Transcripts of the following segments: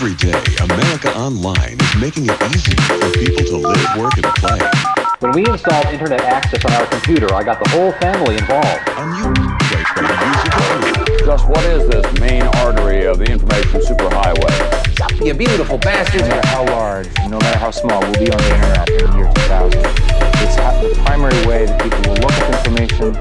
Every day, America Online is making it easy for people to live, work, and play. When we installed internet access on our computer, I got the whole family involved. And you play by the use of the computer. Just what is this main artery of the information superhighway? Stop, you beautiful bastards! No matter how large, no matter how small, we'll be on the internet in the year 2000. It's the primary way that people will look at information.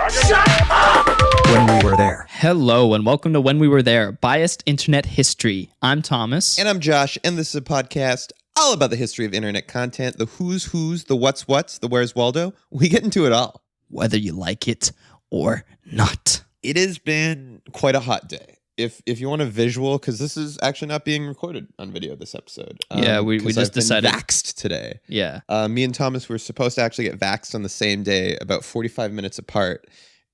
Shut up! When we were there. Hello and welcome to When We Were There, Biased Internet History. I'm Thomas. And I'm Josh, and this is a podcast all about the history of internet content, the who's, the what's, the where's Waldo. We get into it all. Whether you like it or not. It has been quite a hot day. If you want a visual, because this is actually not being recorded on video, this episode. Yeah, we just I've been decided. Vaxxed today. Yeah. Me and Thomas were supposed to actually get vaxxed on the same day, about 45 minutes apart.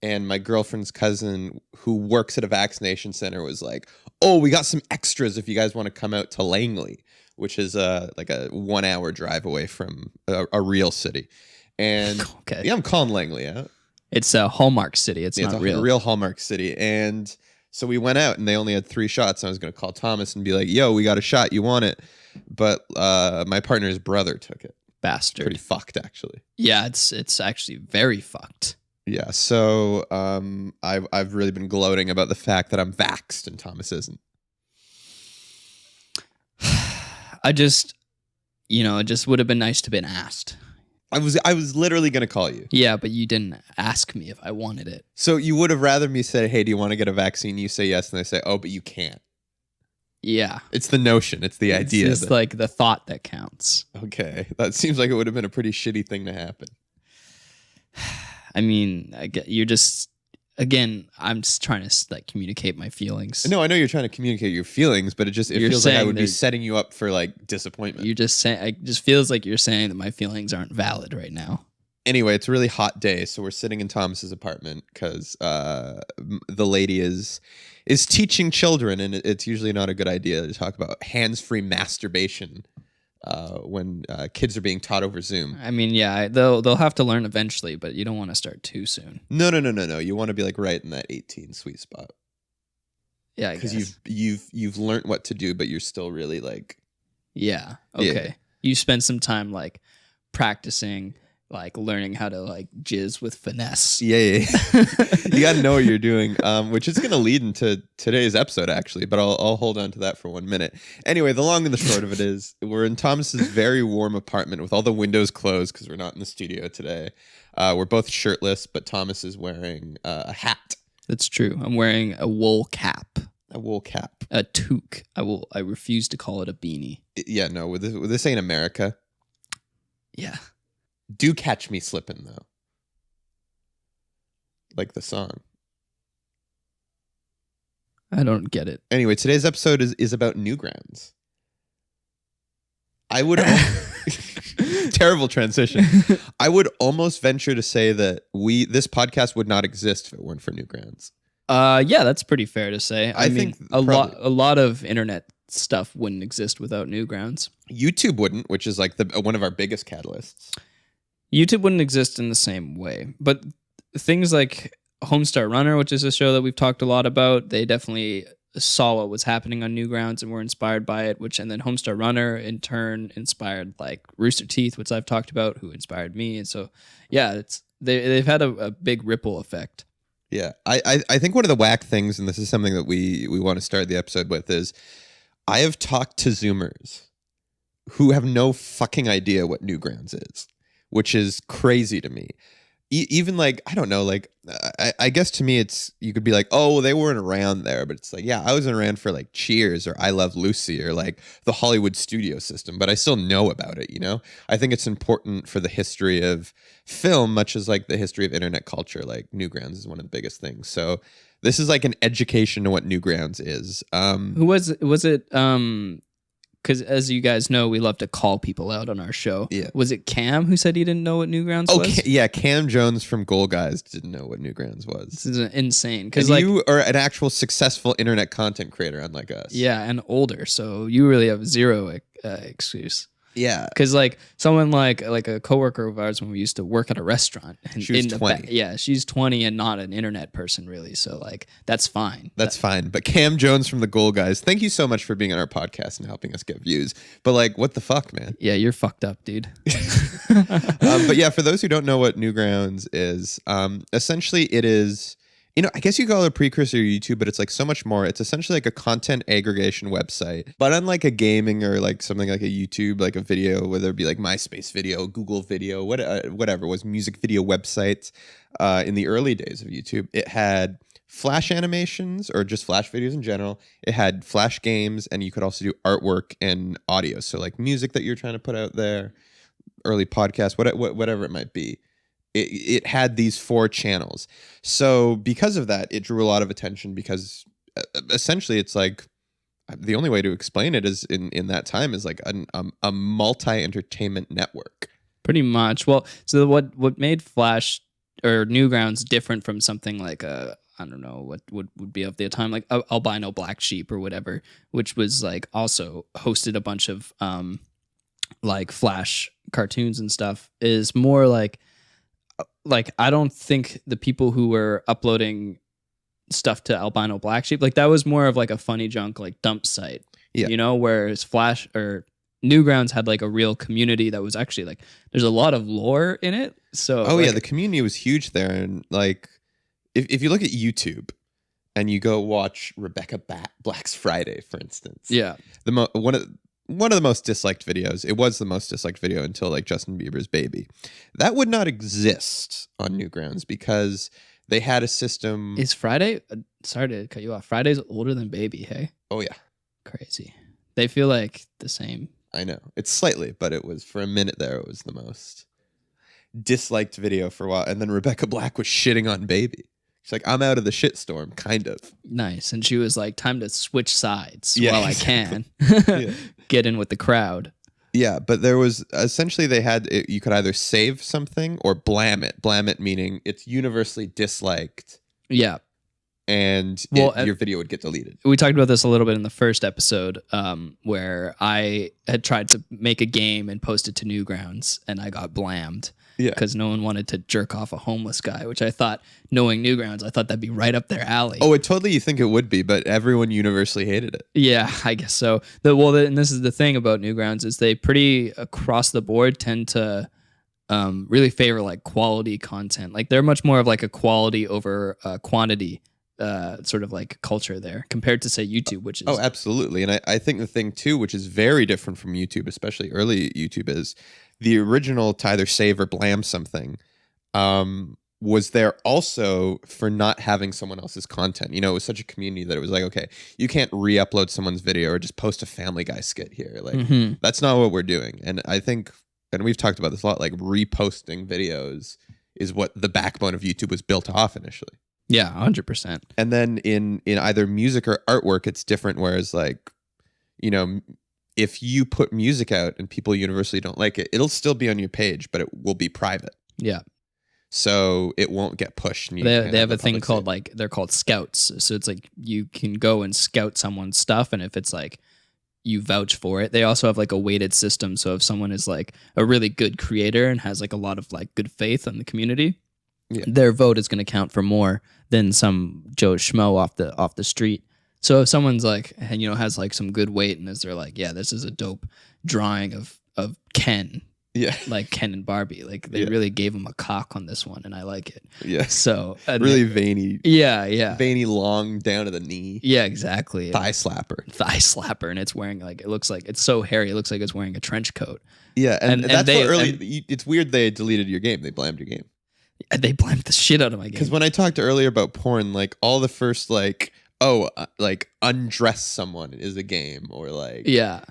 And my girlfriend's cousin, who works at a vaccination center, was like, "Oh, we got some extras if you guys want to come out to Langley," which is like a 1 hour drive away from a real city. And Okay. yeah, I'm calling Langley out. It's a Hallmark city. It's It's not a real. real Hallmark city. And so we went out and they only had 3 shots. I was going to call Thomas and be like, "Yo, we got a shot. You want it?" But my partner's brother took it. Bastard. Pretty fucked, actually. Yeah, it's actually very fucked. Yeah, so I've really been gloating about the fact that I'm vaxxed and Thomas isn't. I just, it just would have been nice to have been asked. I was literally gonna call you. Yeah, but you didn't ask me if I wanted it. So you would have rather me say, "Hey, do you want to get a vaccine?" You say yes, and I say, "Oh, but you can't." Yeah. It's the notion. It's the idea. It's like the thought that counts. Okay, that seems like it would have been a pretty shitty thing to happen. I mean, you're just, again, I'm just trying to like communicate my feelings. No, I know you're trying to communicate your feelings, but it You're feels like I saying would be there's- setting you up for like disappointment. You just say, it just feels like you're saying that my feelings aren't valid right now. Anyway, it's a really hot day, so we're sitting in Thomas's apartment because the lady is teaching children, and it's usually not a good idea to talk about hands-free masturbation when kids are being taught over Zoom. I mean, yeah, they'll have to learn eventually, but you don't want to start too soon. No. You want to be like right in that 18 sweet spot. Yeah, I Because guess. you've learned what to do, but you're still really like. Yeah. Yeah. Okay. You spend some time like practicing, like learning how to like jizz with finesse. Yeah. You got to know what you're doing, which is going to lead into today's episode, actually, but I'll hold on to that for 1 minute. Anyway, the long and the short of it is we're in Thomas's very warm apartment with all the windows closed because we're not in the studio today. We're both shirtless, but Thomas is wearing a hat. That's true. I'm wearing a wool cap, A wool cap. a toque. I refuse to call it a beanie. Yeah, no, this ain't America. Yeah. Do catch me slipping, though. Like the song. I don't get it. Anyway, today's episode is about Newgrounds. I would... Terrible transition. I would almost venture to say that this podcast would not exist if it weren't for Newgrounds. Yeah, that's pretty fair to say. I mean, think a probably- lot of internet stuff wouldn't exist without Newgrounds. YouTube wouldn't, which is like one of our biggest catalysts. YouTube wouldn't exist in the same way, but things like Homestar Runner, which is a show that we've talked a lot about, they definitely saw what was happening on Newgrounds and were inspired by it. And then Homestar Runner in turn inspired like Rooster Teeth, which I've talked about, who inspired me. And so, yeah, they've had a big ripple effect. Yeah, I think one of the whack things, and this is something that we want to start the episode with, is I have talked to Zoomers who have no fucking idea what Newgrounds is, which is crazy to me. Even like, I don't know, like, I guess to me you could be like, oh, well, they weren't around there. But it's like, yeah, I wasn't around for like Cheers or I Love Lucy or like the Hollywood studio system, but I still know about it, you know? I think it's important for the history of film, much as like the history of internet culture. Like Newgrounds is one of the biggest things. So this is like an education to what Newgrounds is. Who was it? Because as you guys know, we love to call people out on our show. Yeah. Was it Cam who said he didn't know what Newgrounds Oh, was? yeah, Cam Jones from Goal Guys didn't know what Newgrounds was. This is insane. And Because like, you are an actual successful internet content creator, unlike us. yeah, and older, so you really have zero excuse. Yeah. Because like someone like a coworker of ours when we used to work at a restaurant, and She was in the 20. yeah, she's 20 and not an internet person really. So like that's fine. That's fine. But Cam Jones from the Goal Guys, thank you so much for being on our podcast and helping us get views. But like, what the fuck, man? Yeah, you're fucked up, dude. But yeah, for those who don't know what Newgrounds is, essentially it is, I guess you call it a precursor to YouTube, but it's like so much more. It's essentially like a content aggregation website. But unlike a gaming or like something like a YouTube, like a video, whether it be like MySpace video, Google video, whatever, was music video websites in the early days of YouTube, it had Flash animations or just Flash videos in general. It had Flash games, and you could also do artwork and audio. So like music that you're trying to put out there, early podcasts, whatever it might be. It had these 4 channels. So because of that, it drew a lot of attention because essentially it's like the only way to explain it is in that time is like a multi-entertainment network. Pretty much. Well, so what made Flash or Newgrounds different from something like I don't know what would be of the time, like Albino Black Sheep or whatever, which was like also hosted a bunch of like Flash cartoons and stuff, is more like I don't think the people who were uploading stuff to Albino Black Sheep, like that was more of like a funny junk like dump site. Yeah. Whereas Flash or Newgrounds had like a real community that was actually like there's a lot of lore in it. So yeah, the community was huge there. And like if you look at YouTube and you go watch Rebecca Black's Friday, for instance. Yeah. One of the most disliked videos. It was the most disliked video until like Justin Bieber's Baby. That would not exist on Newgrounds because they had a system. Is Friday? Sorry to cut you off. Friday's older than Baby. Hey. Oh yeah, Crazy. They feel like the same. I know. It's slightly, but it was for a minute there. It was the most disliked video for a while, and then Rebecca Black was shitting on Baby. She's like, I'm out of the shitstorm, kind of. Nice. And she was like, time to switch sides Yeah, while exactly. I can. Yeah. Get in with the crowd. Yeah, but there was essentially you could either save something or blam it. Blam it meaning it's universally disliked, Yeah. and your video would get deleted. We talked about this a little bit in the first episode, where I had tried to make a game and post it to Newgrounds, and I got blammed. Yeah. Because no one wanted to jerk off a homeless guy, which I thought, knowing Newgrounds, I thought that'd be right up their alley. Oh, it totally you think it would be, but everyone universally hated it. Yeah, I guess so. And this is the thing about Newgrounds is they pretty across the board tend to really favor like quality content. Like they're much more of like a quality over quantity sort of like culture there compared to say YouTube, which is Oh, absolutely. And I think the thing too, which is very different from YouTube, especially early YouTube, is the original to either save or blam something was there also for not having someone else's content. It was such a community that it was like, okay, you can't re-upload someone's video or just post a Family Guy skit here. Like that's not what we're doing. And I think, and we've talked about this a lot, like reposting videos is what the backbone of YouTube was built off initially. Yeah, 100%. And then in either music or artwork, it's different. Whereas like, if you put music out and people universally don't like it, it'll still be on your page, but it will be private. Yeah. So it won't get pushed. They have a thing called they're called scouts. So it's like you can go and scout someone's stuff. And if it's like you vouch for it, they also have like a weighted system. So if someone is like a really good creator and has like a lot of like good faith in the community, their vote is going to count for more than some Joe Schmo off the street. So if someone's like, and has like some good weight and they're like, yeah, this is a dope drawing of Ken, Yeah. like Ken and Barbie, like they really gave him a cock on this one, and I like it. Yeah. So Really veiny. Yeah. Veiny, long down to the knee. Yeah, exactly. Thigh slapper. And it's wearing like, it looks like it's so hairy. It looks like it's wearing a trench coat. Yeah, and that's they- what early. It's weird they deleted your game. They blamed your game. They blamed the shit out of my game. Because when I talked earlier about porn, like all the first like undress someone is a game, or like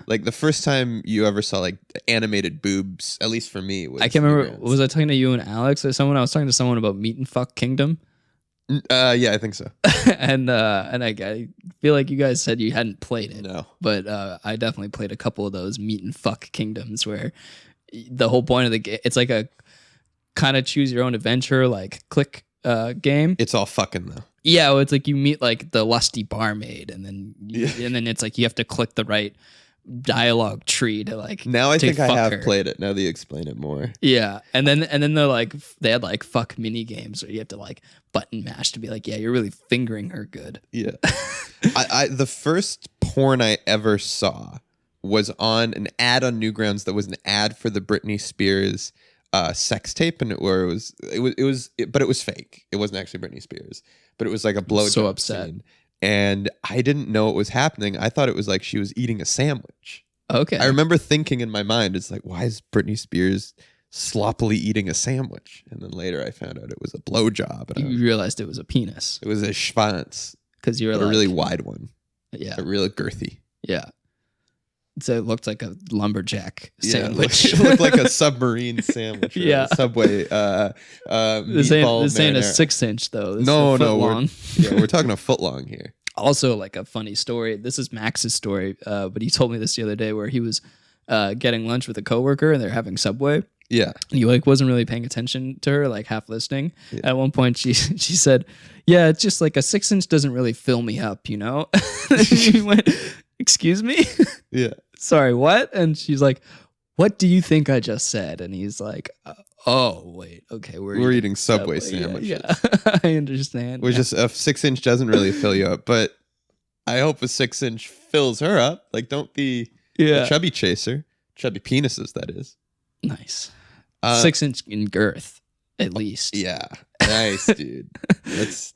like the first time you ever saw like animated boobs, at least for me, was I can't remember. Newgrounds. Was I talking to you and Alex or someone? I was talking to someone about Meat and Fuck Kingdom. Yeah, I think so. and I feel like you guys said you hadn't played it. No. But I definitely played a couple of those Meat and Fuck Kingdoms where the whole point of the game, it's like a kind of choose your own adventure, like click game. It's all fucking though. Yeah, well, it's like you meet like the lusty barmaid, and then and then it's like you have to click the right dialogue tree to like. Now I to think I fuck have her. played it. Now that you explain it more. Yeah, and then they're like they had like fuck mini games where you have to like button mash to be like, yeah, you're really fingering her good. Yeah. I the first porn I ever saw was on an ad on Newgrounds that was an ad for the Britney Spears sex tape, and but it was fake. It wasn't actually Britney Spears, but it was like a blowjob So upset. scene. And I didn't know what was happening. I thought it was like she was eating a sandwich. Okay, I remember thinking in my mind, it's like, why is Britney Spears sloppily eating a sandwich? And then later I found out it was a blowjob. And you realized it was a penis it was a schwanz, because you were but like, a really wide one, yeah, a really girthy. yeah. So it looked like a lumberjack Yeah, sandwich. it looked like a submarine sandwich. Or Yeah. a Subway. This Meatball ain't a marinara. 6-inch though. This No, is a no, foot we're- long. Yeah, we're talking a foot long here. Also, like a funny story. This is Max's story, but he told me this the other day where he was getting lunch with a coworker and they're having Subway. Yeah. And he like wasn't really paying attention to her, like half listening. Yeah. At one point, she said, "Yeah, it's just like a 6-inch doesn't really fill me up, you know." He went, "Excuse me." Yeah. Sorry, what? And she's like, "What do you think I just said?" And he's like, "Oh, wait, okay, We're eating Subway Yeah, sandwiches. Yeah, I understand. Which yeah. is a 6-inch doesn't really fill you up, but I hope a 6-inch fills her up. Like, don't be yeah, a chubby chaser. Chubby penises, that is. nice. Uh, 6-inch in girth, at least. Yeah. Nice, dude. That's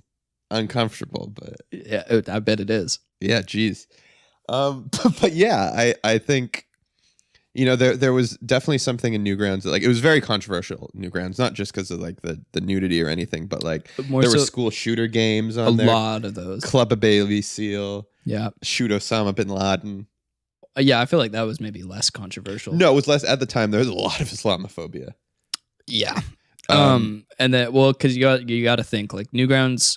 uncomfortable, but Yeah, I bet it is. yeah, geez. But yeah, I think, there was definitely something in Newgrounds that, like, it was very controversial. Newgrounds, not just because of like the nudity or anything, but like But more there were so, school shooter games a on there. lot of those. Club a Baby Seal, Yeah. shoot Osama bin Laden. Yeah, I feel like that was maybe less controversial. No, it was less at the time. There was a lot of Islamophobia. Yeah. Um, And then, well, because you got to think like Newgrounds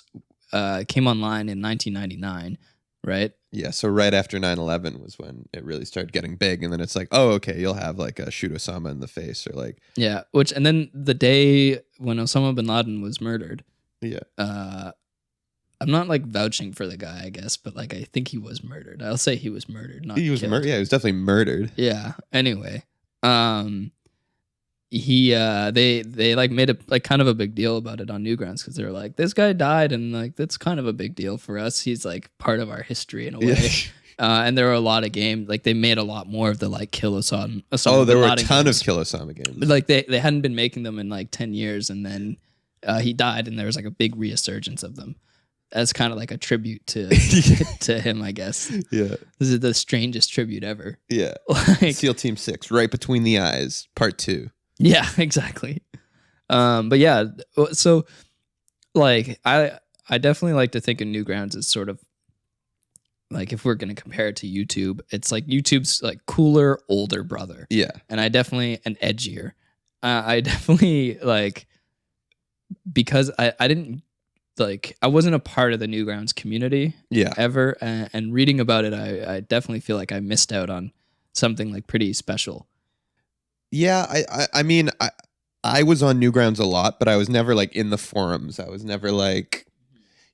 came online in 1999, right? Yeah, so right after 9/11 was when it really started getting big, and then it's like, oh, okay, you'll have like a shoot Osama in the face, or like, Yeah. And then the day when Osama bin Laden was murdered, yeah, I'm not like vouching for the guy, I guess, but like I think he was murdered. I'll say he was murdered, not he was killed. he was definitely murdered. Yeah. Anyway, they like made a like kind of a big deal about it on Newgrounds because they were like, this guy died and like that's kind of a big deal for us. He's like part of our history in a way. Yeah. And there were a lot of games like they made a lot more of the like kill Osama. Oh, there bin were a Laden ton games. of Kill Osama games. Like they hadn't been making them in like 10 years and then he died and there was like a big resurgence of them. As kind of like a tribute to to him, I guess. Yeah, This is the strangest tribute ever. yeah. Like, SEAL Team 6, Right Between the Eyes, Part 2. yeah, exactly. But yeah, so like I definitely like to think of Newgrounds as sort of like if we're gonna compare it to YouTube, it's like YouTube's like cooler older brother, Yeah, and I definitely and edgier. I definitely like because I didn't like I wasn't a part of the Newgrounds community yeah. ever, and reading about it, I definitely feel like I missed out on something like pretty special. Yeah, I mean, I was on Newgrounds a lot, but I was never like in the forums. I was never like,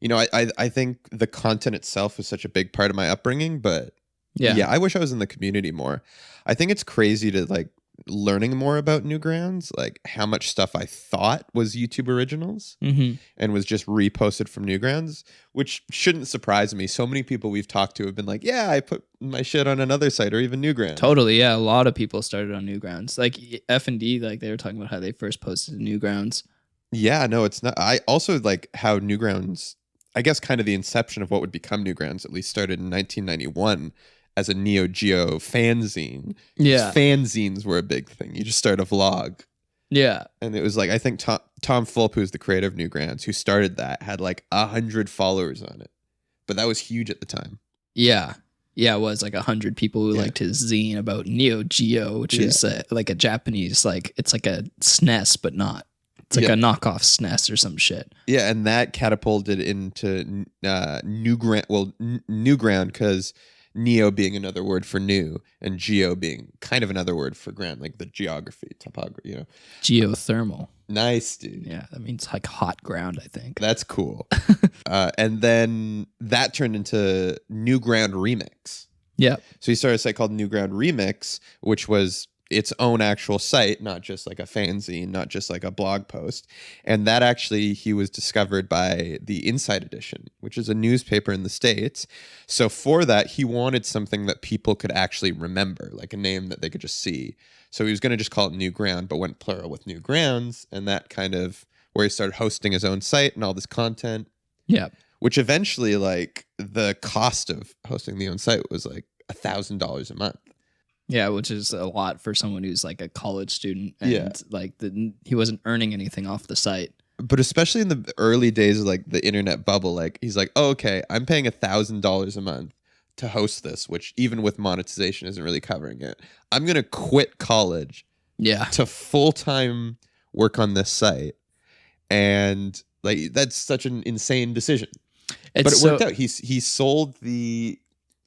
I think the content itself was such a big part of my upbringing, but yeah, I wish I was in the community more. I think it's crazy to like learning more about Newgrounds, like how much stuff I thought was YouTube originals Mm-hmm. and was just reposted from Newgrounds, which shouldn't surprise me. So many people we've talked to have been like, yeah, I put my shit on another site or even Newgrounds. Totally, yeah. A lot of people started on Newgrounds, like F&D. Like they were talking about how they first posted to Newgrounds. Yeah, no, it's not. I also like how Newgrounds, I guess kind of the inception of what would become Newgrounds, at least started in 1991 as a Neo Geo fanzine. Yeah, Fanzines were a big thing. You just start a vlog. yeah, And it was like, I think Tom Fulp, who's the creator of Newgrounds, who started that, had like 100 followers on it. But that was huge at the time. yeah. It was like 100 people who Yeah. liked his zine about Neo Geo, which is like a Japanese, like it's like a SNES, but not. It's like Yeah. a knockoff SNES or some shit. Yeah, and that catapulted into Newground because Neo being another word for new and Geo being kind of another word for ground, like the geography, topography, Geothermal. Nice, dude. Yeah, that means like hot ground, I think. That's cool. And then that turned into Newground Remix. Yeah. So he started a site called Newground Remix, which was its own actual site, not just like a fanzine, not just like a blog post. And that actually, he was discovered by the Inside Edition, which is a newspaper in the States. So for that, he wanted something that people could actually remember, like a name that they could just see. So he was going to just call it Newground, but went plural with Newgrounds. And that kind of where he started hosting his own site and all this content, Yeah. which eventually, like, the cost of hosting the own site was like $1,000 a month. Yeah, which is a lot for someone who's like a college student and Yeah. like he wasn't earning anything off the site. But especially in the early days of like the internet bubble, like he's like, oh, okay, I'm paying $1,000 a month to host this, which even with monetization isn't really covering it. I'm going to quit college Yeah. to full-time work on this site. And like, that's such an insane decision. But it worked out. He sold the,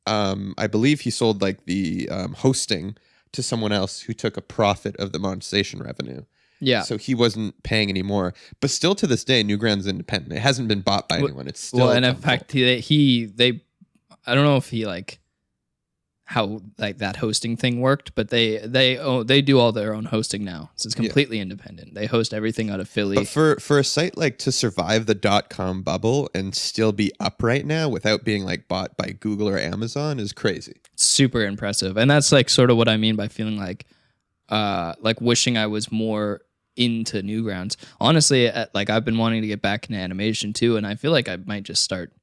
I believe he sold like the hosting to someone else who took a profit of the monetization revenue. Yeah. So he wasn't paying anymore. But still to this day, Newground's independent. It hasn't been bought by anyone. It's still well, and in Tumblr. fact, I don't know if he like how like that hosting thing worked, but they do all their own hosting now. So it's completely independent. They host everything out of Philly. But for a site like to survive the .com bubble and still be up right now without being like bought by Google or Amazon is crazy. Super impressive. And that's like sort of what I mean by feeling like wishing I was more into Newgrounds. Honestly, like I've been wanting to get back into animation too, and I feel like I might just start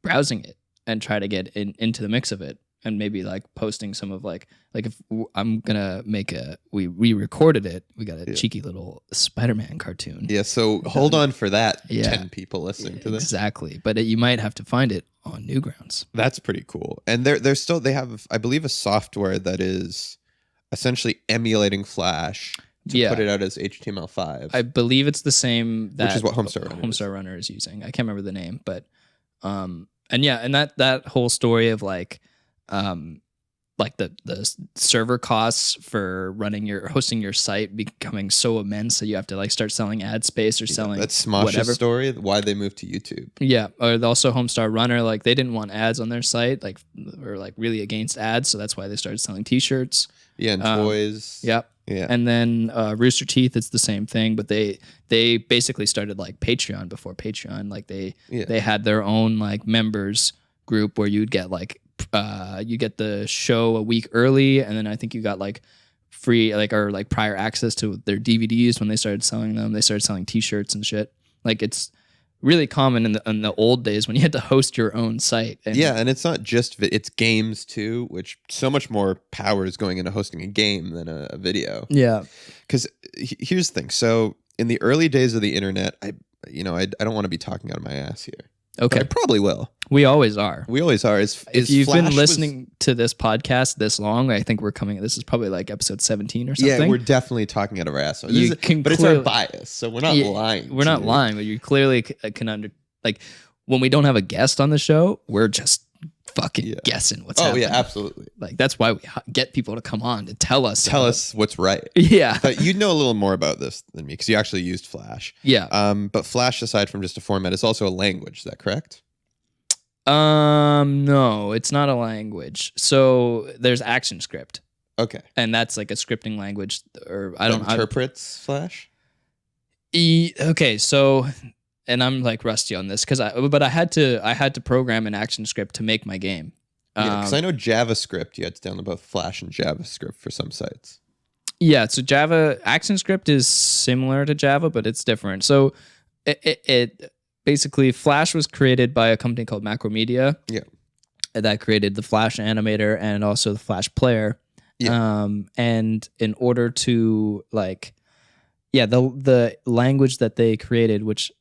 browsing it and try to get into the mix of it, and maybe like posting some of like if I'm gonna make we recorded it, we got a cheeky little Spider-Man cartoon. Yeah, so hold on for that. Yeah. 10 people listening to this. Exactly, but you might have to find it on Newgrounds. That's pretty cool. And they have, I believe, a software that is essentially emulating Flash to put it out as HTML5. I believe it's the same that Which is what Homestar Runner is using. I can't remember the name, but and that whole story of like the server costs for hosting your site becoming so immense that you have to like start selling ad space or selling That's Smosh's whatever. story, why they moved to YouTube. Yeah, or also Homestar Runner, like they didn't want ads on their site, like or like really against ads, so that's why they started selling T-shirts. Yeah, and toys. Yep. Yeah. And then Rooster Teeth, it's the same thing, but they basically started like Patreon before Patreon. Like they had their own like members group where you'd get like you get the show a week early, and then I think you got like free like or like prior access to their DVDs when they started selling them. They started selling T-shirts and shit. Like it's really common in the old days when you had to host your own site. And and it's not just it's games too, which so much more power is going into hosting a game than a video. Yeah. Because here's the thing. So in the early days of the internet, I don't want to be talking out of my ass here. Okay. But I probably will. We always are. We always are. If you've been listening to this podcast this long, I think this is probably like episode 17 or something. Yeah, we're definitely talking out of our ass. But it's our bias, so we're not lying. We're not lying, but you clearly can when we don't have a guest on the show, we're just fucking guessing what's happening. Oh yeah, absolutely. Like that's why we get people to come on to tell us what's right. Yeah. But you know a little more about this than me because you actually used Flash. Yeah. But Flash, aside from just a format, is also a language. Is that correct? No, it's not a language. So there's ActionScript. Okay. And that's like a scripting language, or interprets Flash. Okay, so. And I'm like rusty on this but I had to program an ActionScript to make my game. Because I know JavaScript, you had to download both Flash and JavaScript for some sites. Yeah, so ActionScript is similar to Java, but it's different. So it basically Flash was created by a company called Macromedia. Yeah, that created the Flash animator and also the Flash player. Yeah. And in order to the language that they created, which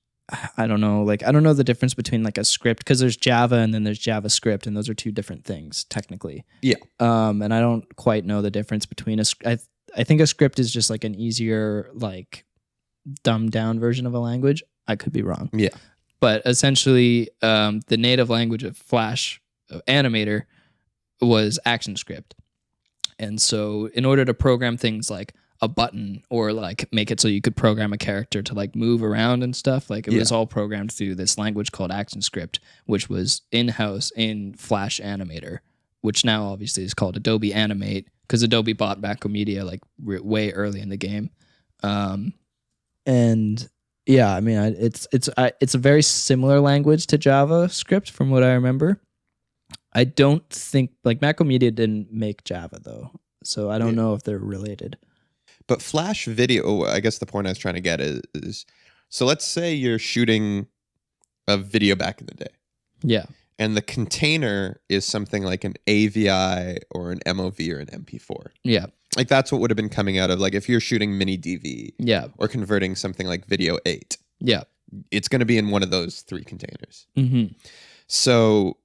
I don't know the difference between like a script, because there's Java and then there's JavaScript, and those are two different things technically. Yeah. And I don't quite know the difference between I think a script is just like an easier, like dumbed down version of a language. I could be wrong. Yeah. But essentially, the native language of Flash animator was ActionScript. And so in order to program things like a button or like make it so you could program a character to like move around and stuff, like it was all programmed through this language called ActionScript, which was in-house in Flash Animator. which now obviously is called Adobe Animate because Adobe bought Macromedia like way early in the game. And yeah, I mean, it's a very similar language to JavaScript from what I remember. I don't think like Macromedia didn't make Java though, so I don't know if they're related. But Flash video, I guess the point I was trying to get is so let's say you're shooting a video back in the day. Yeah. And the container is something like an AVI or an MOV or an MP4. Yeah. Like that's what would have been coming out of like if you're shooting mini DV Yeah. or converting something like video 8. Yeah. It's going to be in one of those 3 containers. Mm-hmm. So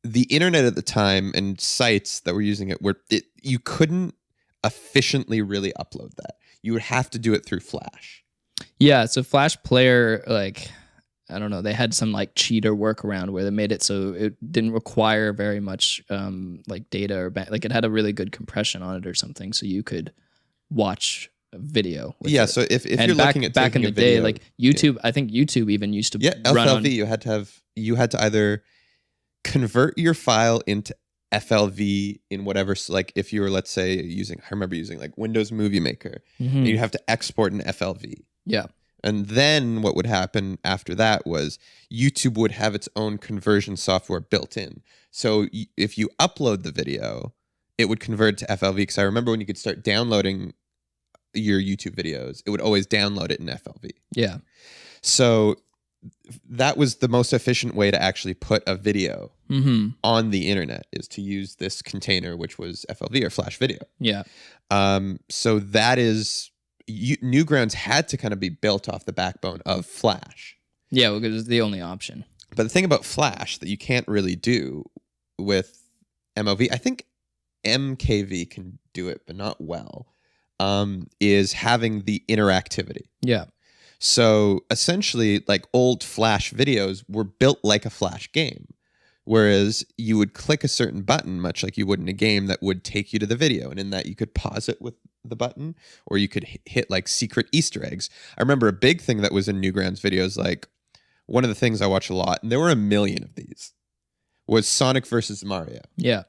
the internet at the time and sites that were using it you couldn't efficiently really upload that. You would have to do it through Flash. Yeah. So Flash Player, like, I don't know, they had some like cheater workaround where they made it so it didn't require very much like data or like it had a really good compression on it or something, so you could watch a video. With it. So if And you're looking at back in taking the a video, day, like YouTube, I think YouTube even used to run FLV, on. you had to either convert your file into FLV in whatever, like if you were, let's say, I remember using like Windows Movie Maker, and you have to export an FLV. Yeah. And then what would happen after that was YouTube would have its own conversion software built in. So if you upload the video, it would convert to FLV. Because I remember when you could start downloading your YouTube videos, it would always download it in FLV. Yeah. So that was the most efficient way to actually put a video on the internet, is to use this container, which was FLV or Flash Video. Yeah. So that is... Newgrounds had to kind of be built off the backbone of Flash. Yeah, because it was the only option. But the thing about Flash that you can't really do with MOV, I think MKV can do it, but not well, is having the interactivity. Yeah. So essentially, like old Flash videos were built like a Flash game. Whereas you would click a certain button, much like you would in a game, that would take you to the video. And in that, you could pause it with the button, or you could hit like secret Easter eggs. I remember a big thing that was in Newgrounds videos, like one of the things I watch a lot, and there were a million of these, was Sonic versus Mario. Yeah.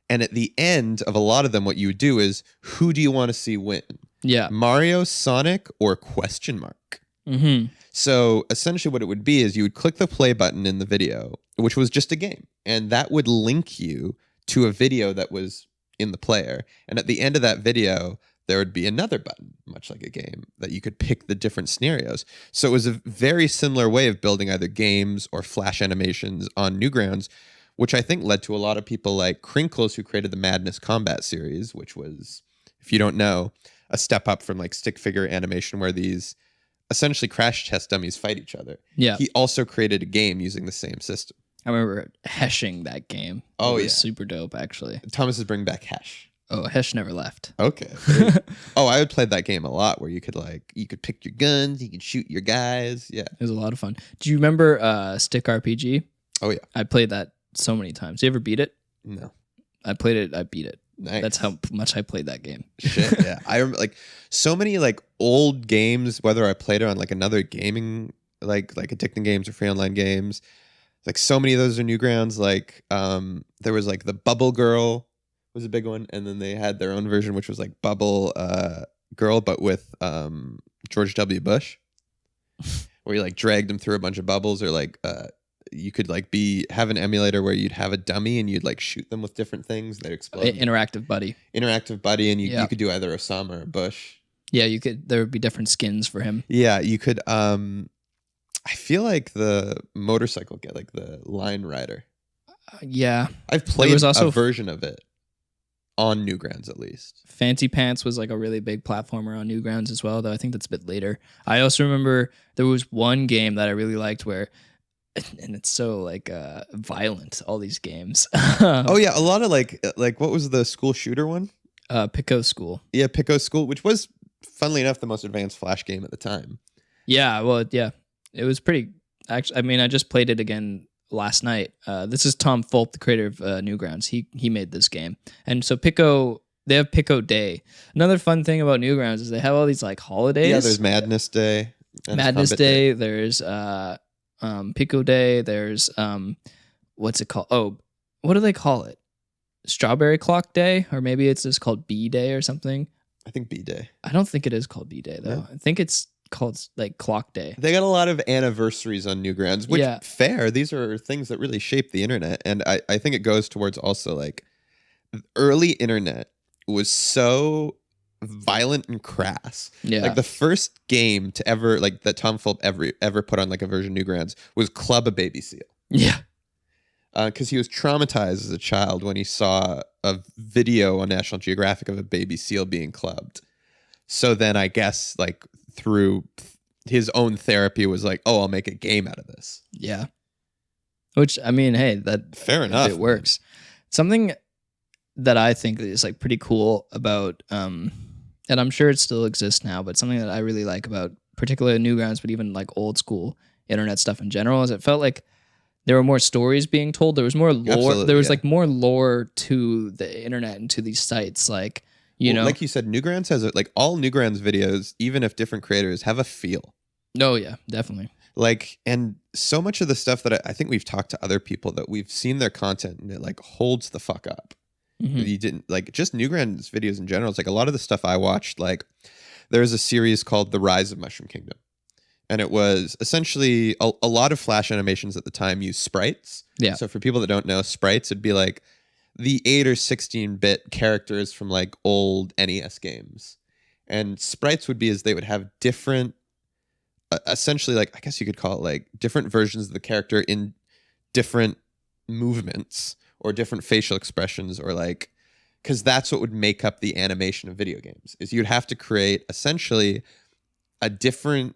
And at the end of a lot of them, what you would do is, who do you want to see win? Yeah. Mario, Sonic, or question mark? Mm-hmm. So essentially what it would be is you would click the play button in the video, which was just a game, and that would link you to a video that was in the player. And at the end of that video, there would be another button, much like a game, that you could pick the different scenarios. So it was a very similar way of building either games or Flash animations on Newgrounds, which I think led to a lot of people like Crinkles, who created the Madness Combat series, which was, if you don't know, a step up from like stick figure animation where these essentially crash test dummies fight each other. Yeah. He also created a game using the same system. I remember heshing that game. Oh, it was yeah. super dope, actually. Thomas is bringing back Hesh. Oh, Hesh never left. Okay. I would play that game a lot, where you could pick your guns, you could shoot your guys. Yeah. It was a lot of fun. Do you remember Stick RPG? Oh yeah. I played that so many times. You ever beat it? No. I played it. I beat it. Nice. That's how much I played that game. Shit. Yeah. I remember like so many like old games, whether I played it on like another gaming, like Addicting Games or Free Online Games. Like so many of those are Newgrounds. Like there was like the Bubble Girl was a big one, and then they had their own version, which was like Bubble Girl, but with George W. Bush, where you like dragged them through a bunch of bubbles, or like you could like have an emulator where you'd have a dummy and you'd like shoot them with different things. They'd explode. Interactive Buddy. Interactive Buddy, and you Yeah. could do either Osama or Bush. Yeah, you could. There would be different skins for him. Yeah, you could. I feel like the motorcycle get like the Line Rider. Yeah. I've played was also a version of it on Newgrounds, at least. Fancy Pants was like a really big platformer on Newgrounds as well, though I think that's a bit later. I also remember there was one game that I really liked where, and it's so like violent, all these games. Oh yeah, a lot of like what was the school shooter one? Pico School. Yeah, Pico School, which was, funnily enough, the most advanced Flash game at the time. Yeah, well, yeah, it was pretty. Actually, I mean, I just played it again last night. This is Tom Fulp, the creator of Newgrounds. He made this game, and so Pico. They have Pico Day. Another fun thing about Newgrounds is they have all these like holidays. Yeah, there's Madness Day. Madness Day. There's Pico Day. There's what's it called? Oh, what do they call it? Strawberry Clock Day, or maybe it's just called B Day or something. I think B-Day. I don't think it is called B Day though. No? I think it's called like Clock Day. They got a lot of anniversaries on Newgrounds, which Yeah. fair. These are things that really shape the internet. And I think it goes towards also like early internet was so violent and crass. Yeah. Like the first game to ever like that Tom Fulp ever put on like a version of Newgrounds was Club a Baby Seal. Yeah. Because he was traumatized as a child when he saw a video on National Geographic of a baby seal being clubbed. So then I guess like through his own therapy was like, oh, I'll make a game out of this. Yeah. Which, I mean, hey, that Fair enough. it works. Something that I think is like pretty cool about, and I'm sure it still exists now, but something that I really like about particularly Newgrounds, but even like old school internet stuff in general, is it felt like there were more stories being told. There was more lore. Absolutely, There was yeah. like more lore to the internet and to these sites. Like, you Well, know, like you said, Newgrounds has like all Newgrounds videos, even if different creators, have a feel. no, yeah, definitely. Like, and so much of the stuff that I think we've talked to other people that we've seen their content and it like holds the fuck up. Mhm. You didn't like just Newgrounds videos in general. It's like a lot of the stuff I watched, like there's a series called The Rise of Mushroom Kingdom. And it was essentially a lot of Flash animations at the time used sprites. Yeah. So for people that don't know, sprites would be like the 8 or 16-bit characters from like old NES games. And sprites would be as they would have different, essentially like, I guess you could call it like different versions of the character in different movements or different facial expressions or like, because that's what would make up the animation of video games is you'd have to create essentially a different,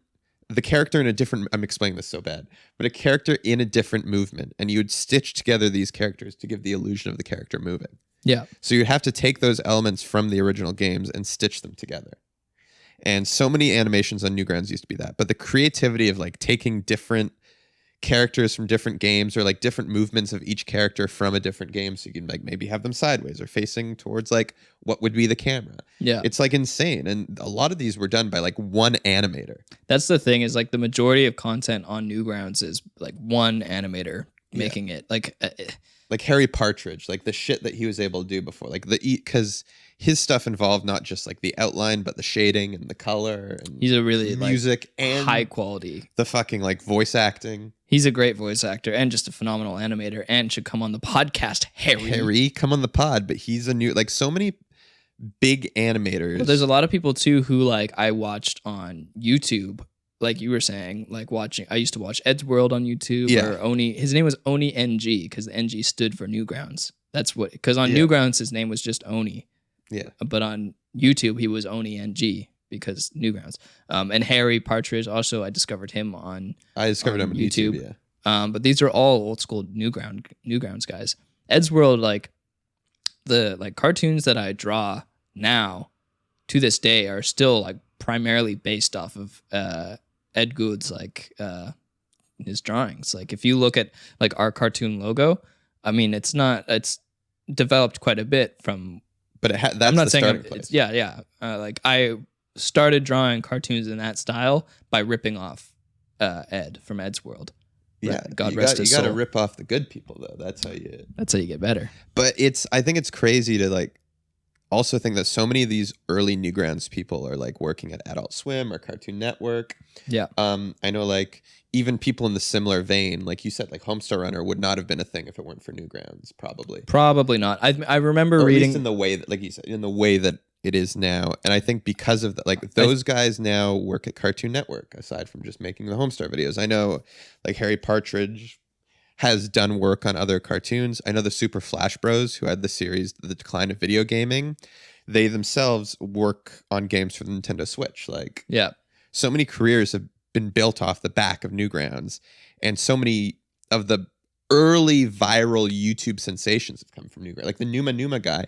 the character in a different, I'm explaining this so bad, but a character in a different movement, and you would stitch together these characters to give the illusion of the character moving. Yeah. So you'd have to take those elements from the original games and stitch them together. And so many animations on Newgrounds used to be that. But the creativity of like taking different characters from different games or like different movements of each character from a different game, so you can like maybe have them sideways or facing towards like what would be the camera. Yeah. It's like insane. And a lot of these were done by like one animator. That's the thing, is like the majority of content on Newgrounds is like one animator making it. Like, Like Harry Partridge, like the shit that he was able to do before, like because his stuff involved not just like the outline, but the shading and the color and he's a really music like and high quality. the fucking like voice acting. He's a great voice actor and just a phenomenal animator, and should come on the podcast. Harry, come on the pod, but he's a new, like so many big animators. But there's a lot of people too who like I watched on YouTube, like you were saying, like watching. I used to watch Ed's World on YouTube. Yeah. Or Oni. His name was Oni NG because the NG stood for Newgrounds. That's what. Because on Yeah. Newgrounds his name was just Oni. Yeah. But on YouTube he was Oni NG because Newgrounds. And Harry Partridge also, I discovered him on I discovered him on YouTube. Yeah. But these are all old school Newgrounds guys. Ed's World, like the like cartoons that I draw now to this day are still like primarily based off of Ed Good's like his drawings. Like if you look at like our cartoon logo, I mean it's developed quite a bit from. But that's I'm not the saying starting place. it's yeah. Like I started drawing cartoons in that style by ripping off Ed from Ed's World. Yeah. God you rest got, his you got to soul. rip off the good people though. That's how you. That's how you get better. But I think it's crazy to like also think that so many of these early Newgrounds people are like working at Adult Swim or Cartoon Network. Yeah. I know like even people in the similar vein, like you said, like Homestar Runner would not have been a thing if it weren't for Newgrounds, probably. Probably not. I remember Or at reading least in the way that, like you said, in the way that it is now. And I think because of that, like those guys now work at Cartoon Network, aside from just making the Homestar videos. I know like Harry Partridge has done work on other cartoons. I know the Super Flash Bros, who had the series The Decline of Video Gaming, they themselves work on games for the Nintendo Switch. Like yeah. so many careers have been built off the back of Newgrounds, and so many of the early viral YouTube sensations have come from Newgrounds. Like the Numa guy,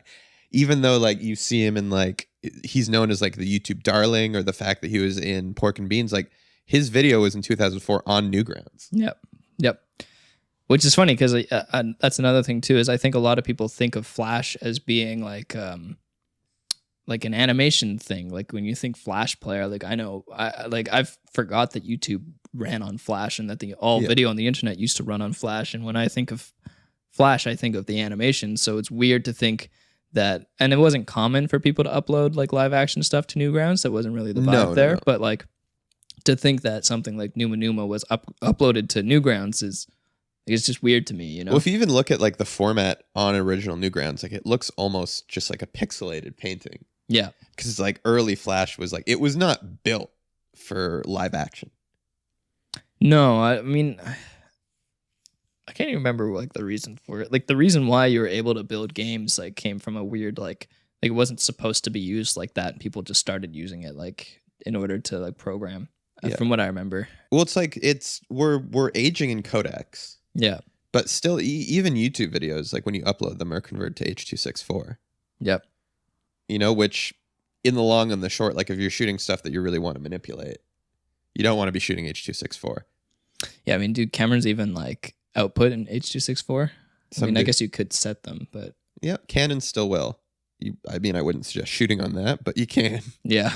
even though like you see him in like he's known as like the YouTube darling, or the fact that he was in Pork and Beans, like his video was in 2004 on Newgrounds. Yep. Which is funny because that's another thing too, is I think a lot of people think of Flash as being like an animation thing. Like when you think Flash player, like I know I've forgot that YouTube ran on Flash and that all Yeah. video on the internet used to run on Flash. And when I think of Flash, I think, of the animation. So it's weird to think that, and it wasn't common for people to upload like live action stuff to Newgrounds. That wasn't really the vibe No, there. no. But like to think that something like Numa Numa was uploaded to Newgrounds is, it's just weird to me, you know? Well, if you even look at like the format on original Newgrounds, like it looks almost just like a pixelated painting. Yeah. Because it's like early Flash was like, it was not built for live action. No, I mean, I can't even remember like the reason for it. Like the reason why you were able to build games like came from a weird like it wasn't supposed to be used like that, and people just started using it like in order to like program. Yeah. From what I remember. Well, it's like we're aging in codecs, Yeah. but still, even YouTube videos, like when you upload them, are converted to H.264. Yep. You know, which in the long and the short, like if you're shooting stuff that you really want to manipulate, you don't want to be shooting H.264. Yeah, I mean, dude, cameras even like output in H.264. I mean, I do. guess you could set them, but Yeah, Canon still will. I mean, I wouldn't suggest shooting on that, but you can. yeah.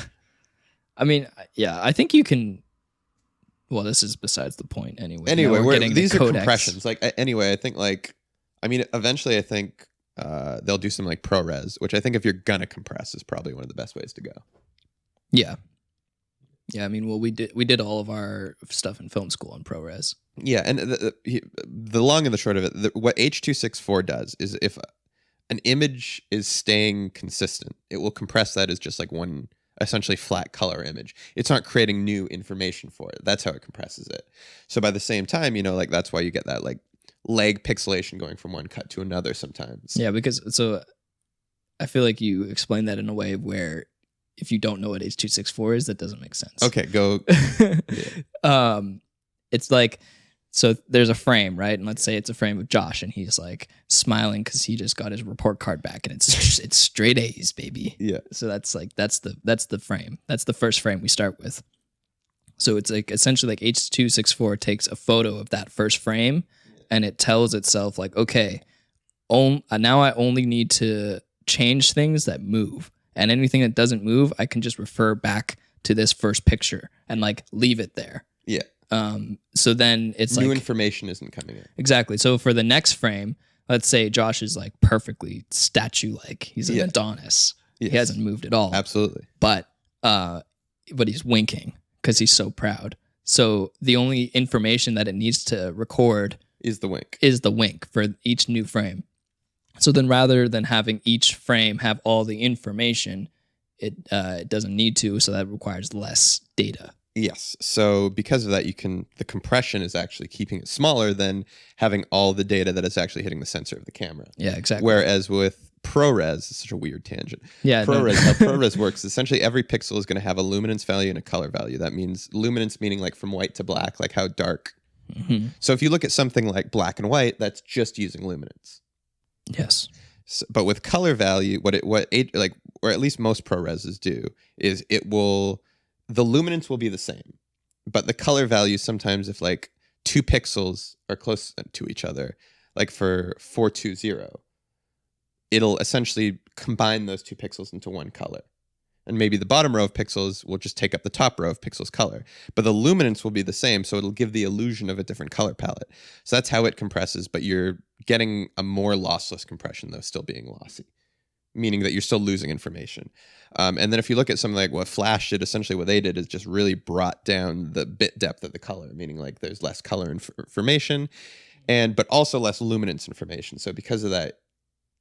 I mean, yeah, I think you can. Well, this is besides the point anyway. Now Anyway, we're getting these the are codecs. compressions. Like anyway, I think like, I mean, eventually, I think they'll do some like ProRes, which I think if you're gonna compress is probably one of the best ways to go. Yeah. Yeah, I mean, well, we did all of our stuff in film school on ProRes. Yeah, and the long and the short of it, what H.264 does is if an image is staying consistent, it will compress that as just like one essentially flat color image. It's not creating new information for it. That's how it compresses it. So by the same time, you know, like that's why you get that like lag pixelation going from one cut to another sometimes. Yeah, because so I feel like you explained that in a way where if you don't know what H.264 is, that doesn't make sense. Okay, go. It's like, so there's a frame, right? And let's say it's a frame of Josh, and he's like smiling because he just got his report card back, and it's straight A's, baby. Yeah. So that's the frame. That's the first frame we start with. So it's like essentially like H.264 takes a photo of that first frame, and it tells itself like, okay, now I only need to change things that move, and anything that doesn't move, I can just refer back to this first picture and like leave it there. Yeah. So then it's New like information isn't coming in. exactly. So for the next frame, let's say Josh is like perfectly statue-like. He's an Yeah. Adonis. Yes. He hasn't moved at all. Absolutely. But he's winking because he's so proud. So the only information that it needs to record Is the wink. is the wink for each new frame. So then rather than having each frame have all the information, it doesn't need to. So that requires less data. Yes. So because of that, the compression is actually keeping it smaller than having all the data that is actually hitting the sensor of the camera. Yeah, exactly. Whereas with ProRes, it's such a weird tangent. Yeah, no. ProRes, how ProRes works, essentially every pixel is going to have a luminance value and a color value. That means luminance meaning like from white to black, like how dark. Mhm. So if you look at something like black and white, that's just using luminance. Yes. So, but with color value, or at least most ProReses do, is the luminance will be the same, but the color value sometimes, if like 2 pixels are close to each other, like for 420, it'll essentially combine those 2 pixels into one color. And maybe the bottom row of pixels will just take up the top row of pixels color, but the luminance will be the same, so it'll give the illusion of a different color palette. So that's how it compresses, but you're getting a more lossless compression, though still being lossy, meaning that you're still losing information. And then if you look at something like what Flash did, essentially what they did is just really brought down the bit depth of the color, meaning like there's less color information, but also less luminance information. So because of that,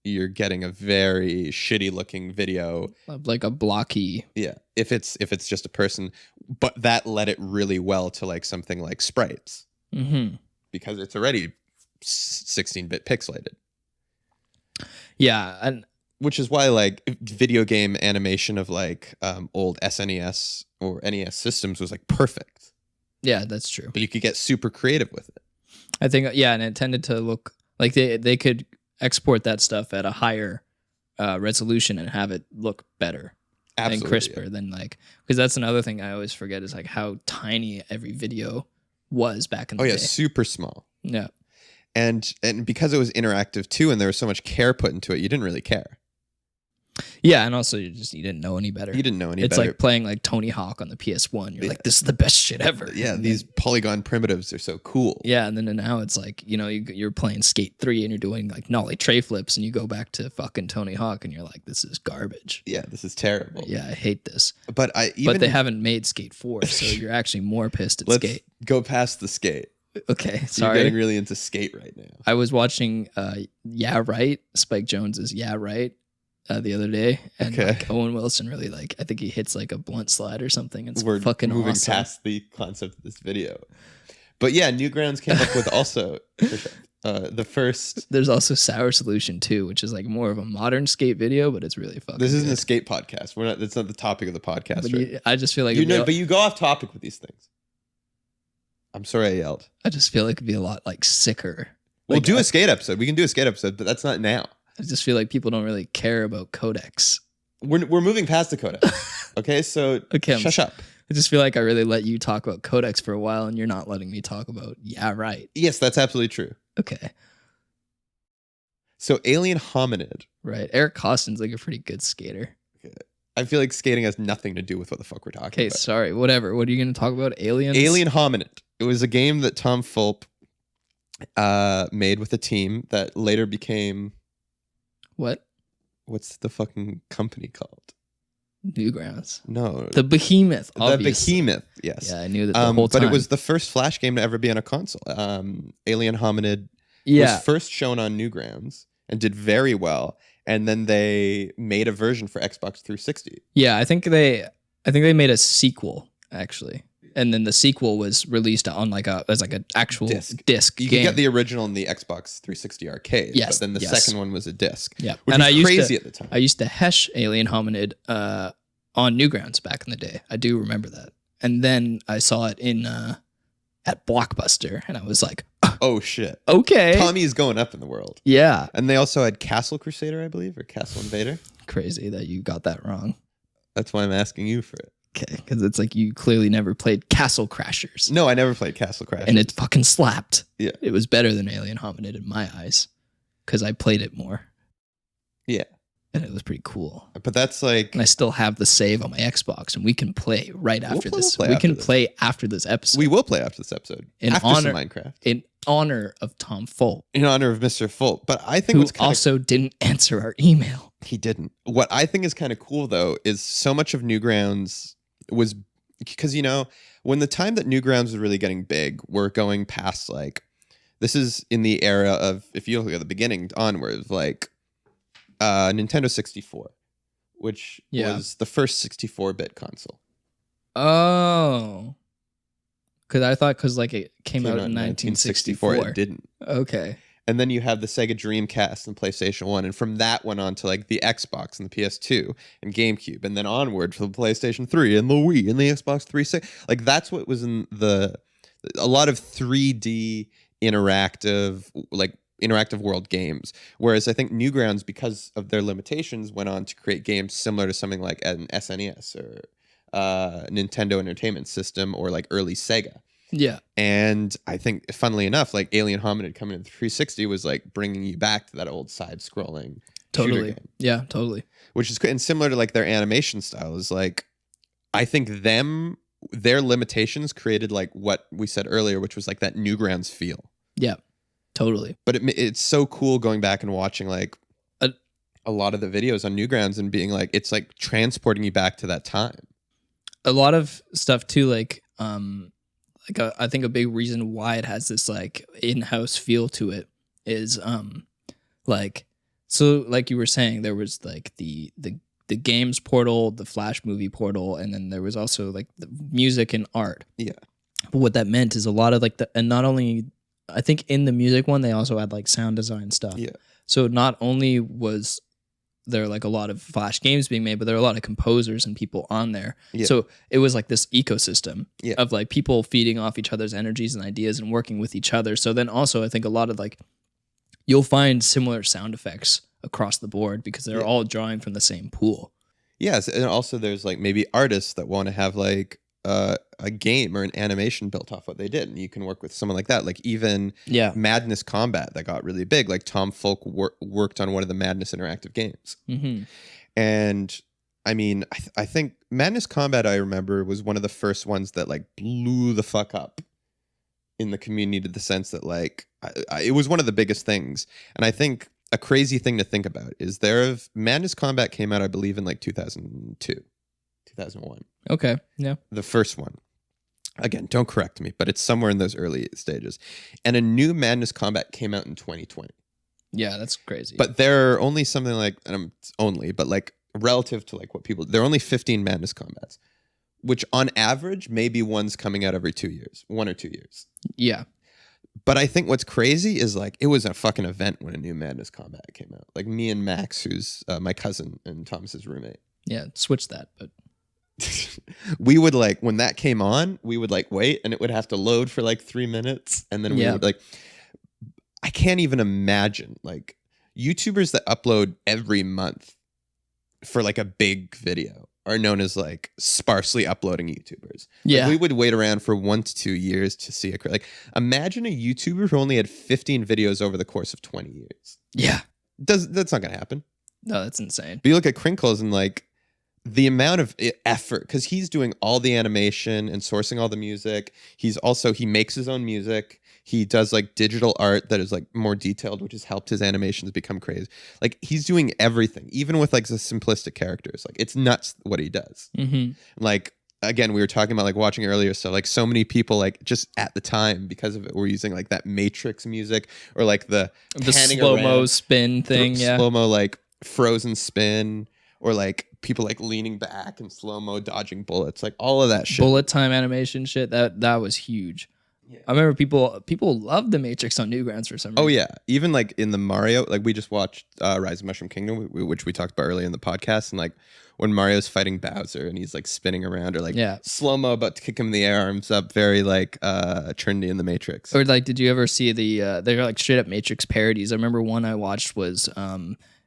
you're getting a very shitty looking video. Like a blocky. Yeah, if it's just a person, but that led it really well to like something like sprites, Mm-hmm. because it's already 16-bit pixelated. Yeah, and Which is why like video game animation of like old SNES or NES systems was like perfect, yeah, that's true. but you could get super creative with it. I think and it tended to look like they could export that stuff at a higher resolution and have it look better and crisper than like, because that's another thing I always forget is like how tiny every video was back in the Oh day. yeah, super small. Yeah. And because it was interactive too, and there was so much care put into it, you didn't really care. Yeah, and also you didn't know any better. You didn't know any It's better. like playing like Tony Hawk on the PS1. You're like, this is the best shit ever. Yeah, And these then- polygon primitives are so cool. yeah, and then now it's like, you're playing Skate 3 and you're doing like nollie tray flips and you go back to fucking Tony Hawk and you're like, this is garbage. Yeah, this is terrible. Yeah, I hate this. But But they haven't made Skate 4, so you're actually more pissed at let's Skate. go past the skate. Okay, You're sorry. getting really into skate right now. I was watching Yeah Right, Spike Jonze's Yeah Right the other day, and Okay. like Owen Wilson really like, I think he hits like a blunt slide or something. It's We're fucking moving awesome. past the concept of this video. But yeah, Newgrounds came up with also the first. There's also Sour Solution 2, which is like more of a modern skate video, but it's really fucking This isn't good. a skate podcast. We're not. That's not the topic of the podcast. But Right? I just feel like You it'd be know, a- but you go off topic with these things. I'm sorry I yelled. I just feel like it'd be a lot like sicker. We'll Like, do a skate episode. We can do a skate episode, but that's not now. I just feel like people don't really care about codecs. We're moving past the codex. Okay, so Okay, shush up. I just feel like I really let you talk about codecs for a while, and you're not letting me talk about Yeah Right. Yes, that's absolutely true. Okay, So Alien Hominid. right. Eric Costin's like a pretty good skater. I feel like skating has nothing to do with what the fuck we're talking Okay, about. sorry. Whatever. What are you going to talk about? Aliens? Alien Hominid. It was a game that Tom Fulp made with a team that later became, What? what's the fucking company called? Newgrounds. No, The Behemoth. the Obviously. Behemoth. Yes. Yeah, I knew that the whole but time. it was the first Flash game to ever be on a console. Alien Hominid yeah. was first shown on Newgrounds and did very well. And then they made a version for Xbox 360. Yeah, I think they made a sequel actually, and then the sequel was released on like as like an actual disc You game. can get the original in the Xbox 360 arcade. Yes, But then the yes. second one was a disc. Yeah, Which and was I used crazy to, at the time. I used to hesh Alien Hominid on Newgrounds back in the day. I do remember that, and then I saw it in at Blockbuster, and I was like, Oh shit. okay, Tommy is going up in the world. yeah, And they also had Castle Crusader, I believe, or Castle Invader. crazy that you got that wrong. That's why I'm asking you for it. Okay, because it's like you clearly never played Castle Crashers, No, I never played Castle Crash. and it fucking slapped. Yeah. It was better than Alien Hominid in my eyes because I played it more. Yeah. And it was pretty cool. But that's like, And I still have the save on my Xbox, and we can play right after play- this. we'll play We after can this. play after this episode we will play after this episode. In after honor- some Minecraft. in honor of Tom Fulp, In honor of Mr. Fulp. But I think who what's kind of also didn't answer our email. He didn't. What I think is kind of cool though is so much of Newgrounds was because when the time that Newgrounds was really getting big, we're going past like this is in the era of, if you look at the beginning onwards, like Nintendo 64, which Yeah. was the first 64-bit console. Oh, because I thought like it came out in 1964. It didn't. Okay, And then you have the Sega Dreamcast and PlayStation 1. And from that went on to like the Xbox and the PS2 and GameCube. And then onward to the PlayStation 3 and the Wii and the Xbox 360. Like that's what was in a lot of 3D interactive world games. Whereas I think Newgrounds, because of their limitations, went on to create games similar to something like an SNES or Nintendo Entertainment System or like early Sega. yeah, And I think, funnily enough, like Alien Hominid coming to the 360 was like bringing you back to that old side-scrolling shooter totally, game, yeah, totally. which is and similar to like their animation style. Is like, I think their limitations created like what we said earlier, which was like that Newgrounds feel. Yeah, totally. But it's so cool going back and watching like a lot of the videos on Newgrounds and being like, it's like transporting you back to that time. A lot of stuff too, like I think a big reason why it has this like in-house feel to it is like you were saying, there was like the games portal, the Flash movie portal, and then there was also like the music and art. Yeah. But what that meant is a lot of like and not only, I think in the music one they also had like sound design stuff. Yeah. So not only was there like a lot of Flash games being made, but there are a lot of composers and people on there. Yeah. So it was like this ecosystem Yeah. of like people feeding off each other's energies and ideas and working with each other. So then also I think a lot of like, you'll find similar sound effects across the board because they're Yeah. all drawing from the same pool. Yes, and also there's like maybe artists that want to have like a game or an animation built off what they did, and you can work with someone like that. Like even Yeah. Madness Combat that got really big. Like Tom Fulk worked on one of the Madness interactive games, Mm-hmm. And I mean, I think Madness Combat, I remember, was one of the first ones that like blew the fuck up in the community, to the sense that like it was one of the biggest things. And I think a crazy thing to think about is Madness Combat came out, I believe, in like 2002, 2001. Okay. Yeah. The first one. Again, don't correct me, but it's somewhere in those early stages. And a new Madness Combat came out in 2020. Yeah, that's crazy. But there are only something like, but like relative to like what people, there are only 15 Madness Combats, which on average, maybe one's coming out every 2 years, 1 or 2 years. yeah. But I think what's crazy is like, it was a fucking event when a new Madness Combat came out. Like me and Max, who's my cousin and Thomas's roommate. Yeah. Switch that. But We would like, when that came on, we would like wait, and it would have to load for like 3 minutes. And then we would like, I can't even imagine like YouTubers that upload every month for like a big video are known as like sparsely uploading YouTubers. yeah. Like, we would wait around for 1 to 2 years to see like, imagine a YouTuber who only had 15 videos over the course of 20 years. yeah. That's not gonna happen. No, that's insane. But you look at Crinkles and like the amount of effort, because he's doing all the animation and sourcing all the music. He makes his own music. He does like digital art that is like more detailed, which has helped his animations become crazy. Like he's doing everything, even with like the simplistic characters. Like it's nuts what he does. Mm-hmm. Like again, we were talking about like watching earlier stuff. Like so many people like just at the time because of it were using like that Matrix music or like the panning slow-mo around, spin thing. Yeah. slow-mo like frozen spin, or like people like leaning back and slow-mo dodging bullets, like all of that shit. Bullet time animation shit. That was huge. Yeah. I remember people loved the Matrix on Newgrounds for some reason. Oh yeah, even like in the Mario, like we just watched Rise of Mushroom Kingdom, which we talked about earlier in the podcast, and like when Mario's fighting Bowser and he's like spinning around, or like slow-mo about to kick him in the air, arms up, very like Trinity in the Matrix. Or like, did you ever see they're like straight up Matrix parodies? I remember one I watched was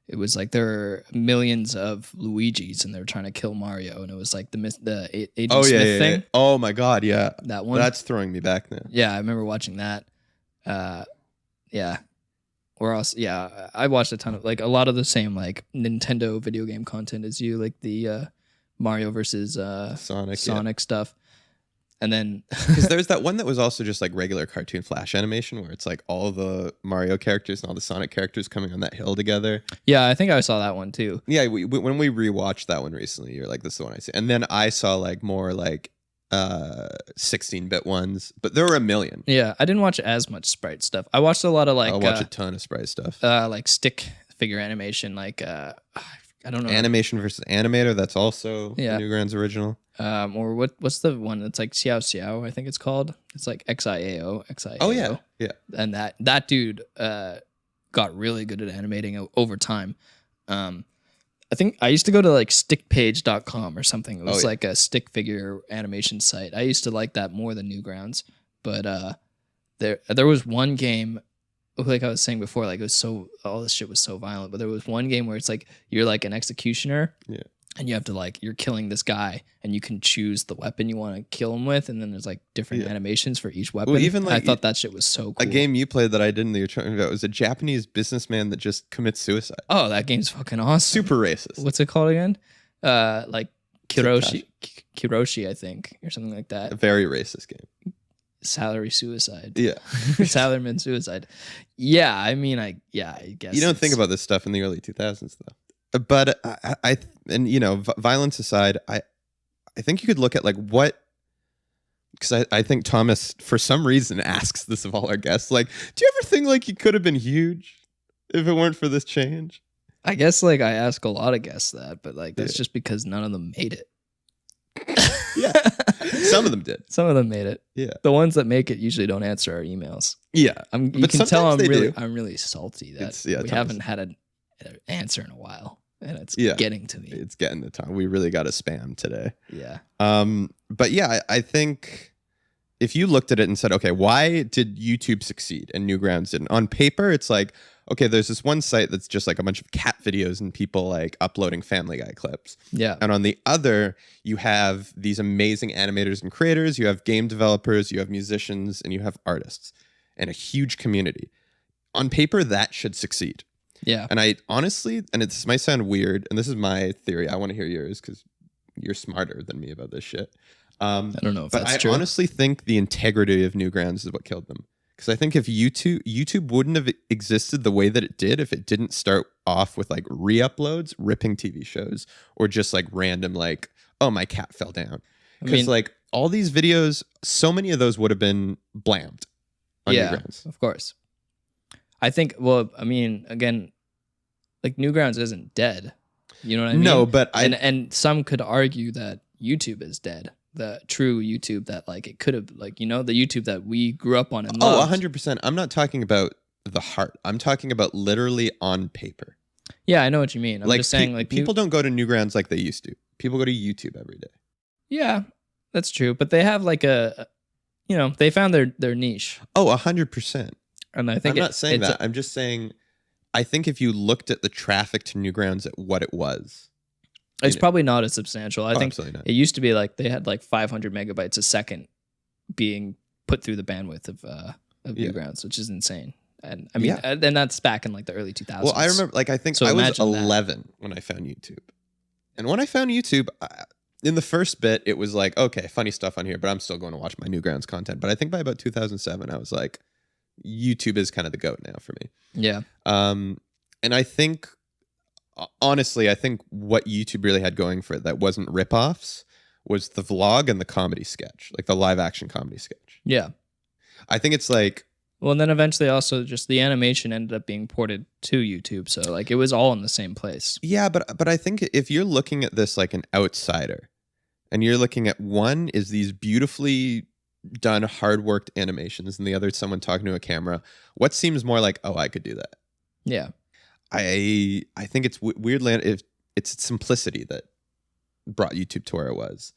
it was like there are millions of Luigis and they're trying to kill Mario, and it was like the Agent Smith thing. Oh my god, yeah. That one. That's throwing me back now. Yeah, I remember watching that. Yeah. Or else, yeah, I watched a ton of like a lot of the same like Nintendo video game content as you, like the Mario versus Sonic stuff. And then because there's that one that was also just like regular cartoon flash animation where it's like all the Mario characters and all the Sonic characters coming on that hill together. Yeah, I think I saw that one too. Yeah, when we rewatched that one recently, you're like, this is the one I see. And then I saw like more like 16-bit ones, but there were a million. Yeah, I didn't watch as much sprite stuff. I watched a lot of like I'll watch a ton of sprite stuff. Like stick figure animation, like I don't know. Animation versus Animator, that's also Newgrounds original. Or what's the one that's like Xiao Xiao, I think it's called. It's like XIAO. Oh yeah. Yeah. And that dude got really good at animating over time. I think I used to go to like stickpage.com or something. It was like a stick figure animation site. I used to like that more than Newgrounds. But there was one game, like I was saying before, like it was so, all this shit was so violent, but there was one game where it's like you're like an executioner. Yeah. And you have to like, you're killing this guy and you can choose the weapon you want to kill him with. And then there's like different animations for each weapon. Well, even like I thought that shit was so cool. A game you played that I didn't that you're talking about was a Japanese businessman that just commits suicide. Oh, that game's fucking awesome. Super racist. What's it called again? Like Kiroshi, I think, or something like that. A very racist game. Salary suicide. Yeah. Salaryman suicide. Yeah, I mean, I guess. You don't think about this stuff in the early 2000s, though. But I and you know, violence aside, I think you could look at like what, because I think Thomas for some reason asks this of all our guests, like, do you ever think like you could have been huge if it weren't for this change? I guess like I ask a lot of guests that, but like that's just because none of them made it. Yeah, some of them did. Some of them made it. Yeah, the ones that make it usually don't answer our emails. Yeah, you can tell I'm really salty that we haven't had an answer in a while. And it's getting to me. It's getting the time. We really got a spam today. Yeah. But yeah, I think if you looked at it and said, okay, why did YouTube succeed and Newgrounds didn't? On paper, it's like, okay, there's this one site that's just like a bunch of cat videos and people like uploading Family Guy clips. Yeah. And on the other, you have these amazing animators and creators, you have game developers, you have musicians, and you have artists, and a huge community. On paper, that should succeed. Yeah. And I honestly, and it might sound weird, and this is my theory. I want to hear yours because you're smarter than me about this shit. I don't know if But that's I true. honestly think the integrity of Newgrounds is what killed them. Because I think if YouTube wouldn't have existed the way that it did if it didn't start off with like re-uploads, ripping TV shows, or just like random like, oh, my cat fell down. I Because mean, like all these videos, so many of those would have been blammed on yeah, Newgrounds. of course. I think, well, I mean, again, like Newgrounds isn't dead. You know what I mean? No, but and some could argue that YouTube is dead. The true YouTube that like it could have, like, you know, the YouTube that we grew up on and oh, loved. 100%. I'm not talking about the heart. I'm talking about literally on paper. Yeah, I know what you mean. I'm just saying, like, people don't go to Newgrounds like they used to. People go to YouTube every day. Yeah, that's true. But they have like you know, they found their niche. Oh, 100%. And I think I'm not saying that. I'm just saying, I think if you looked at the traffic to Newgrounds at what it was, it's probably not as substantial. I think absolutely not. it used to be like they had like 500 megabytes a second being put through the bandwidth of Yeah. Newgrounds, which is insane. And I mean, Yeah. and that's back in like the early 2000s. Well, I remember, like, I think So I was imagine that. 11 when I found YouTube. And when I found YouTube, in the first bit, it was like, okay, funny stuff on here, but I'm still going to watch my Newgrounds content. But I think by about 2007, I was like, YouTube is kind of the goat now for me. Yeah. And I think, honestly, I think what YouTube really had going for it that wasn't ripoffs was the vlog and the comedy sketch, like the live action comedy sketch. Yeah. I think it's like, Well, and then eventually also just the animation ended up being ported to YouTube. So like it was all in the same place. yeah, but I think if you're looking at this like an outsider, and you're looking at one is these beautifully done, hard worked animations, and the other is someone talking to a camera. What seems more like, oh, I could do that. Yeah. I think it's weirdly if it's its simplicity that brought YouTube to where it was,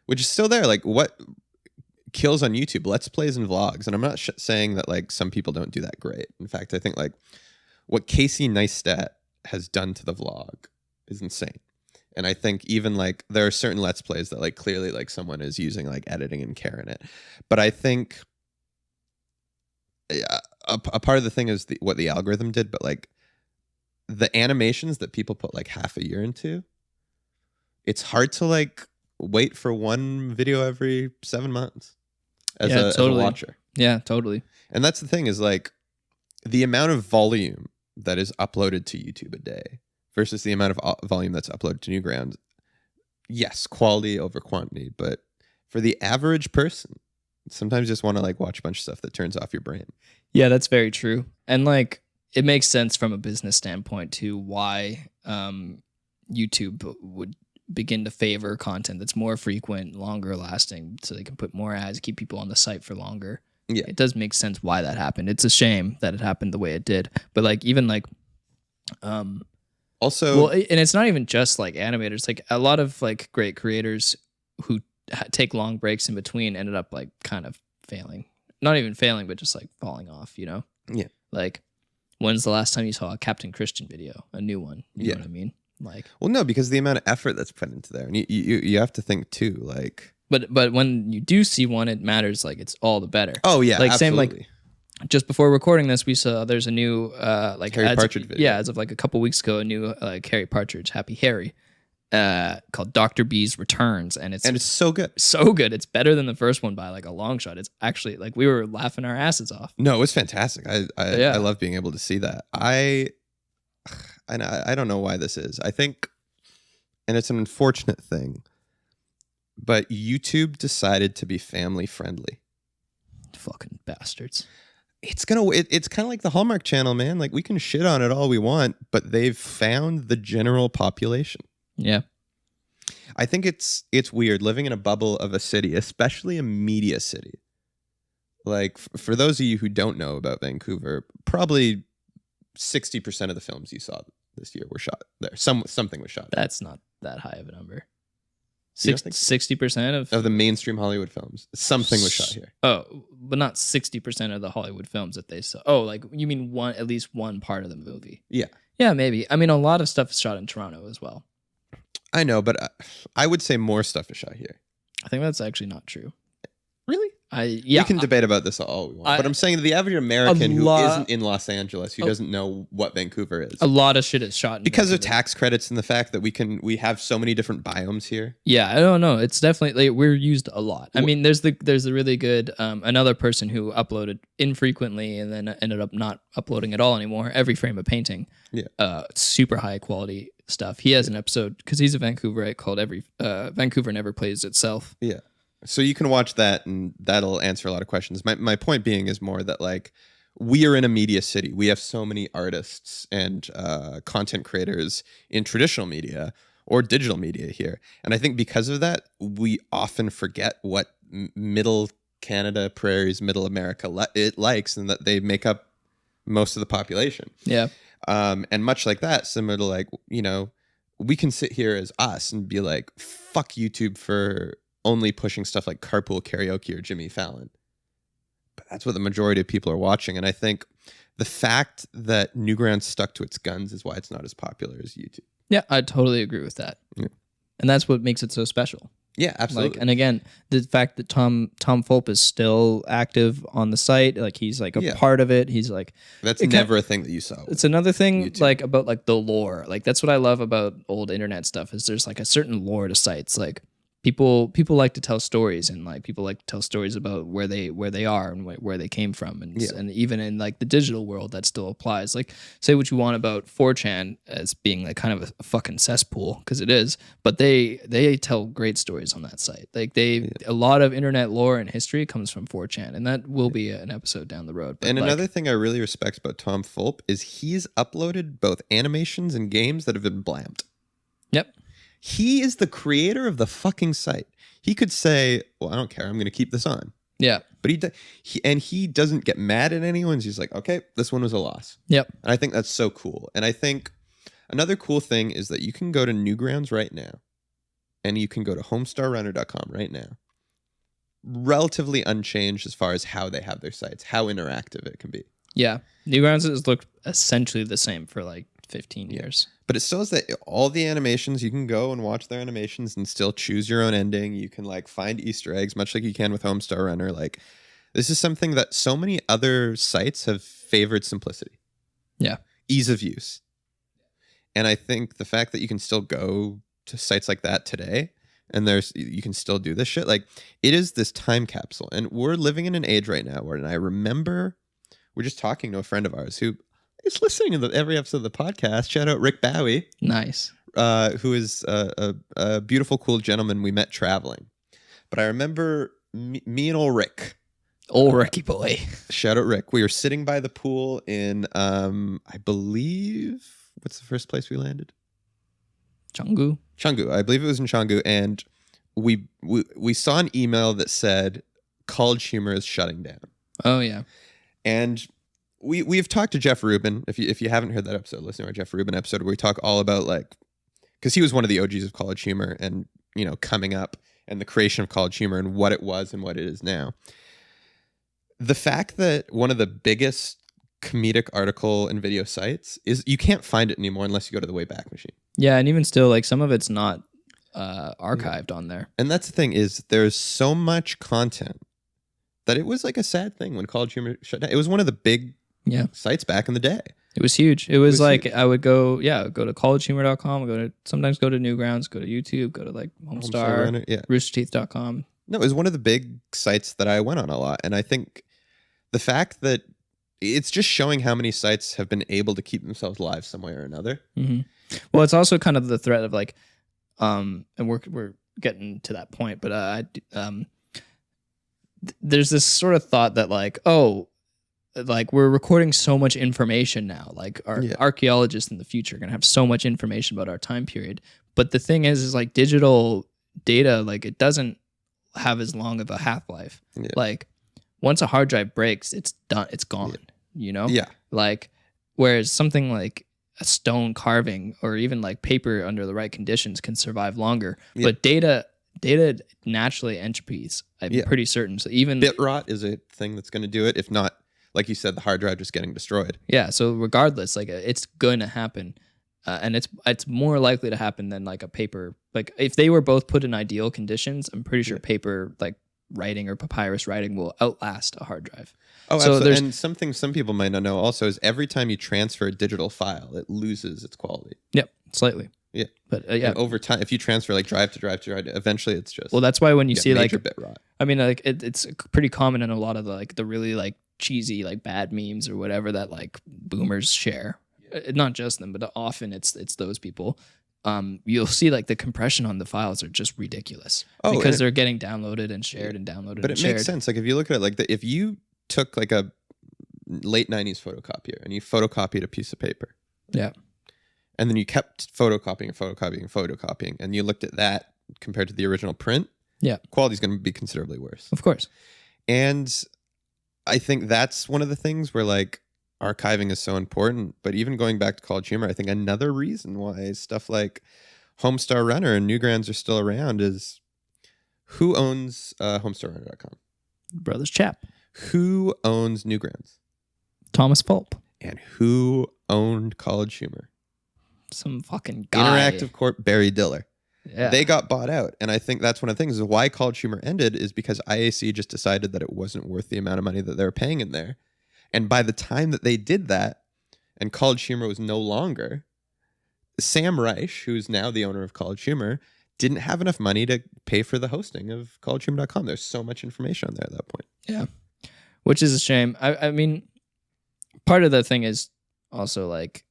which is still there. Like what kills on YouTube, let's plays and vlogs, and I'm not saying that like some people don't do that great. In fact, I think like what Casey Neistat has done to the vlog is insane. And I think even like there are certain let's plays that like clearly like someone is using like editing and care in it, but I think a part of the thing is what the algorithm did, but like the animations that people put like half a year into, it's hard to like wait for one video every 7 months as, Yeah, as a totally. watcher. Yeah, totally. And that's the thing is like the amount of volume that is uploaded to YouTube a day versus the amount of volume that's uploaded to Newgrounds. Yes, quality over quantity, but for the average person, sometimes you just want to like watch a bunch of stuff that turns off your brain. Yeah, that's very true. And like it makes sense from a business standpoint to why YouTube would begin to favor content that's more frequent, longer lasting, so they can put more ads, keep people on the site for longer. Yeah. It does make sense why that happened. It's a shame that it happened the way it did. But like even like Also, well, and it's not even just like animators. Like a lot of like great creators who take long breaks in between ended up like kind of failing. Not even failing, but just like falling off, you know? Yeah. Like, when's the last time you saw a Captain Christian video? A new one. You Yeah. know what I mean? Like, well, no, because the amount of effort that's put into there, and you have to think too, like, but when you do see one, it matters. Like, it's all the better. oh yeah, Like, same, absolutely. like, just before recording this, we saw there's a new like Harry as- Partridge video. Yeah, as of like a couple weeks ago, a new like Harry Partridge, Happy Harry, called Dr. B's Returns, and it's so good. so good. It's better than the first one by like a long shot. It's actually like we were laughing our asses off. No, it was fantastic. Yeah. I love being able to see that. I don't know why this is. I think, and it's an unfortunate thing, but YouTube decided to be family friendly. Fucking bastards. It's kind of like the Hallmark Channel, man. Like we can shit on it all we want, but they've found the general population. Yeah. I think it's weird living in a bubble of a city, especially a media city. Like for those of you who don't know about Vancouver, probably 60% of the films you saw this year were shot there. Something was shot there. That's not that high of a number. You don't think so? 60% Of the mainstream Hollywood films. Something was shot here. Oh, but not 60% of the Hollywood films that they saw. Oh, like you mean at least one part of the movie? Yeah. Yeah, maybe. I mean, a lot of stuff is shot in Toronto as well. I know, but I would say more stuff is shot here. I think that's actually not true. Really? We can debate about this all we want. But I'm saying the average American who isn't in Los Angeles, who doesn't know what Vancouver is. A lot of shit is shot in because of Vancouver. tax credits and the fact that we have so many different biomes here. Yeah, I don't know. It's definitely we're used a lot. I mean, there's a really good another person who uploaded infrequently and then ended up not uploading at all anymore. Every Frame of Painting. Yeah. Super high quality stuff. He has an episode because he's a Vancouverite called Vancouver Never Plays Itself. Yeah. So you can watch that and that'll answer a lot of questions. My point being is more that like we are in a media city. We have so many artists and content creators in traditional media or digital media here. And I think because of that, we often forget what middle Canada, prairies, middle America it likes, and that they make up most of the population. Yeah. And much like that, similar to like, you know, we can sit here as us and be like, fuck YouTube for only pushing stuff like Carpool Karaoke or Jimmy Fallon. But that's what the majority of people are watching. And I think the fact that Newgrounds stuck to its guns is why it's not as popular as YouTube. Yeah, I totally agree with that. Yeah. And that's what makes it so special. Yeah, absolutely. Like, and again, the fact that Tom Fulp is still active on the site, like he's like a part of it. He's like that's never a thing that you saw. It's another thing YouTube. like about like the lore. Like that's what I love about old internet stuff is there's like a certain lore to sites. Like people like to tell stories, and like people like to tell stories about where they are and where they came from, and even in like the digital world that still applies. Like say what you want about 4chan as being like kind of a fucking cesspool, because it is, but they tell great stories on that site. Like a lot of internet lore and history comes from 4chan, and that will be an episode down the road. But and like, another thing I really respect about Tom Fulp is he's uploaded both animations and games that have been blamped. Yep. He is the creator of the fucking site. He could say, well, I don't care. I'm going to keep this on. Yeah. But he doesn't get mad at anyone. He's like, okay, this one was a loss. Yep. And I think that's so cool. And I think another cool thing is that you can go to Newgrounds right now, and you can go to homestarrunner.com right now. Relatively unchanged as far as how they have their sites, how interactive it can be. Yeah. Newgrounds has looked essentially the same for like 15 years. But it still is that all the animations, you can go and watch their animations and still choose your own ending. You can like find Easter eggs, much like you can with Homestar Runner. Like this is something that so many other sites have favored simplicity. Yeah. Ease of use. And I think the fact that you can still go to sites like that today and you can still do this shit. Like it is this time capsule. And we're living in an age right now where, and I remember we're just talking to a friend of ours who is listening to every episode of the podcast. Shout out Rick Bowie. Nice. Who is a beautiful, cool gentleman we met traveling. But I remember me and old Rick. Old Ricky boy. Shout out Rick. We were sitting by the pool in, I believe, what's the first place we landed? Canggu. Canggu. I believe it was in Canggu. And we saw an email that said, College Humor is shutting down. Oh, yeah. And we've talked to Jeff Rubin. If you haven't heard that episode, listen to our Jeff Rubin episode where we talk all about like, because he was one of the OGs of College Humor and, you know, coming up and the creation of College Humor and what it was and what it is now. The fact that one of the biggest comedic article and video sites is you can't find it anymore unless you go to the Wayback Machine. Yeah, and even still, like some of it's not archived on there. And that's the thing is there's so much content that it was like a sad thing when College Humor shut down. It was one of the big sites back in the day. It was huge. It was like huge. I would go to collegehumor.com, sometimes go to Newgrounds, go to YouTube, go to like Homestar, roosterteeth.com. No, it was one of the big sites that I went on a lot. And I think the fact that it's just showing how many sites have been able to keep themselves alive some way or another. Mm-hmm. Well, it's also kind of the threat of like, and we're getting to that point, but there's this sort of thought that like, like we're recording so much information now, like our archaeologists in the future are going to have so much information about our time period. But the thing is like digital data, like it doesn't have as long of a half-life. Yeah. Like once a hard drive breaks, it's done. It's gone, you know? Yeah. Like, whereas something like a stone carving or even like paper under the right conditions can survive longer, but data naturally entropies. I'm pretty certain. So even bit rot is a thing that's going to do it. If not, like you said, the hard drive just getting destroyed. Yeah. So regardless, like it's going to happen, and it's more likely to happen than like a paper. Like if they were both put in ideal conditions, I'm pretty sure paper like writing or papyrus writing will outlast a hard drive. Oh, So absolutely. there's- And something some people might not know also is every time you transfer a digital file, it loses its quality. Yep, slightly. Yeah. But yeah. And over time, if you transfer like drive to drive to drive, eventually it's just Well, that's why when you get see like, major bit rot. I mean, like it's pretty common in a lot of the really like cheesy like bad memes or whatever that like boomers share. Not just them, but often it's those people. You'll see like the compression on the files are just ridiculous Oh, because and they're getting downloaded and shared and downloaded. But and it shared. makes sense. Like if you look at it, like if you took like a late '90s photocopier and you photocopied a piece of paper, Yeah. and then you kept photocopying, and you looked at that compared to the original print, Yeah. quality's going to be considerably worse. Of course. And I think that's one of the things where like archiving is so important. But even going back to College Humor, I think another reason why stuff like Homestar Runner and Newgrounds are still around is who owns HomestarRunner.com? Brothers Chap. Who owns Newgrounds? Thomas Pulp. And who owned College Humor? Some fucking guy. Interactive Corp, Barry Diller. Yeah. They got bought out. And I think that's one of the things is why College Humor ended is because IAC just decided that it wasn't worth the amount of money that they were paying in there. And by the time that they did that, and College Humor was no longer, Sam Reich, who's now the owner of College Humor, didn't have enough money to pay for the hosting of collegehumor.com. There's so much information on there at that point. Yeah. Which is a shame. I mean, part of the thing is also like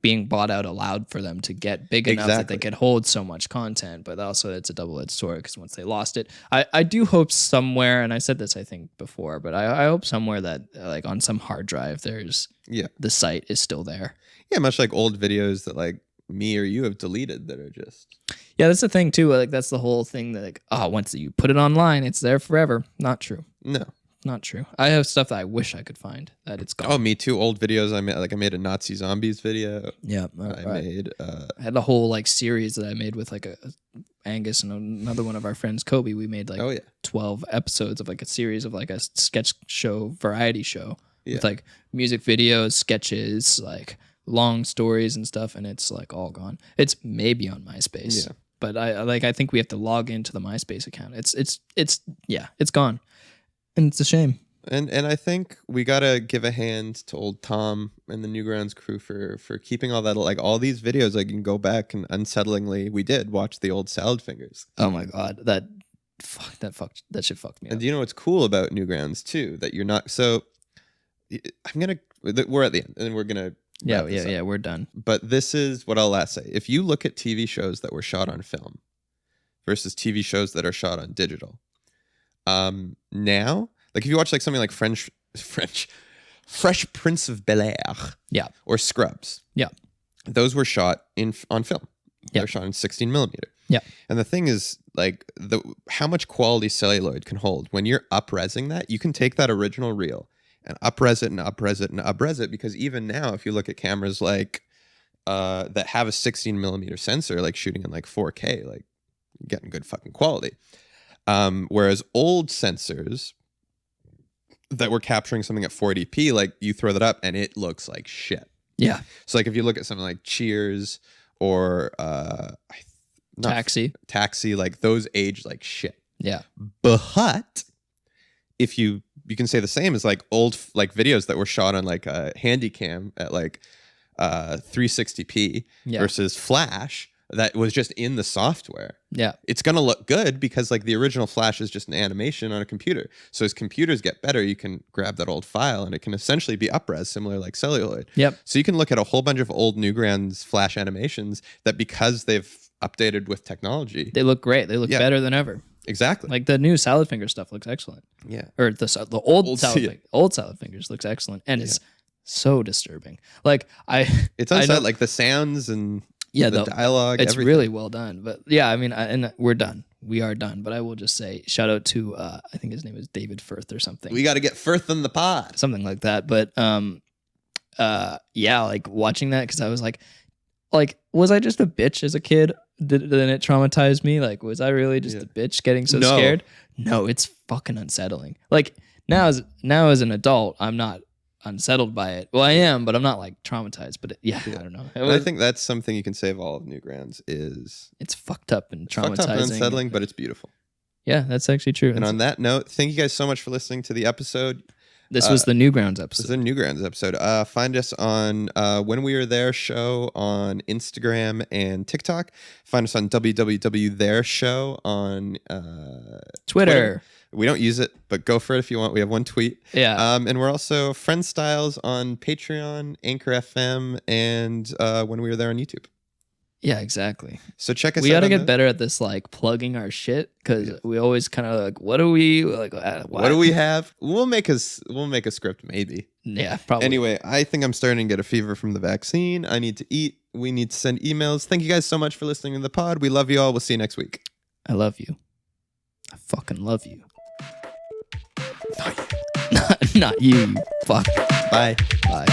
being bought out allowed for them to get big enough that Exactly. they could hold so much content, but also it's a double-edged sword because once they lost it, I do hope somewhere, and I said this I think before, but I hope somewhere that like on some hard drive there's Yeah. the site is still there. Yeah, much like old videos that like me or you have deleted that are just Yeah, that's the thing too. Like that's the whole thing that like, oh, once you put it online, it's there forever. Not true. no. Not true. I have stuff that I wish I could find that it's gone. Oh, me too. Old videos I made, like I made a Nazi zombies video. Yeah, I made I had a whole like series that I made with like a Angus and another one of our friends, Kobe. We made like oh yeah. 12 episodes of like a series of like a sketch show, variety show Yeah. with like music videos, sketches, like long stories and stuff, and it's like all gone. It's maybe on MySpace. Yeah. But I think we have to log into the MySpace account. It's gone. And it's a shame. And I think we gotta give a hand to old Tom and the Newgrounds crew for keeping all that, like all these videos. Like you can go back and unsettlingly, we did watch the old Salad Fingers. Oh my god, that shit fucked me And up. do you know what's cool about Newgrounds too? That you're not so. We're at the end, and we're gonna. Yeah, wrap this up. we're done. But this is what I'll last say. If you look at TV shows that were shot on film versus TV shows that are shot on digital, now, like if you watch like something like Fresh Prince of Bel-Air, Yeah. or Scrubs, Yeah. those were shot on film. Yeah. They're shot in 16 millimeter. Yeah. And the thing is, like how much quality celluloid can hold. When you're up-resing that, you can take that original reel and up-res it and up-res it and up-res it, because even now, if you look at cameras like that have a 16 millimeter sensor, like shooting in like 4K, like you're getting good fucking quality. Whereas old sensors that were capturing something at 480p, like you throw that up and it looks like shit. Yeah. So like if you look at something like Cheers or Taxi, like those age like shit. Yeah. But if you can say the same as like old like videos that were shot on like a Handycam at like 360p Yeah. versus Flash that was just in the software. Yeah. It's going to look good because like the original Flash is just an animation on a computer. So as computers get better, you can grab that old file and it can essentially be up-res, similar like celluloid. Yep. So you can look at a whole bunch of old Newgrounds Flash animations that, because they've updated with technology. They look great. They look Yeah. better than ever. Exactly. Like the new Salad Finger stuff looks excellent. Yeah. Or the old yeah. Salad Fingers looks excellent, and it's so disturbing. Like It's I unsaid, know- like the sounds and yeah, the dialogue. it's everything. really well done. But yeah, I mean, and we're done. We are done. But I will just say, shout out to I think his name is David Firth or something. We got to get Firth in the pod. Something like that. But yeah, like watching that, because I was like, was I just a bitch as a kid? Then it traumatized me. Like, was I really just a bitch getting so No. scared? No, it's fucking unsettling. Like now as an adult, I'm not unsettled by it. Well, I am, but I'm not like traumatized. But I don't know. And I think that's something you can say of all of Newgrounds is it's fucked up and fucked traumatizing. up and unsettling, but it's beautiful. Yeah, that's actually true. And on that note, thank you guys so much for listening to the episode. This was the Newgrounds This episode. is a Newgrounds episode. Find us on When We Were There Show on Instagram and TikTok. Find us on WWW There Show on Twitter. We don't use it, but go for it if you want. We have one tweet. Yeah. And we're also Friend Styles on Patreon, Anchor FM, and When We Were There on YouTube. Yeah, exactly. So check us out. We got to on get the- better at this, like plugging our shit, because we always kind of like, what do we like? What do we have? We'll make a script, maybe. Yeah, probably. Anyway, I think I'm starting to get a fever from the vaccine. I need to eat. We need to send emails. Thank you guys so much for listening to the pod. We love you all. We'll see you next week. I love you. I fucking love you. Not you. Not you, you fuck. Bye. Bye.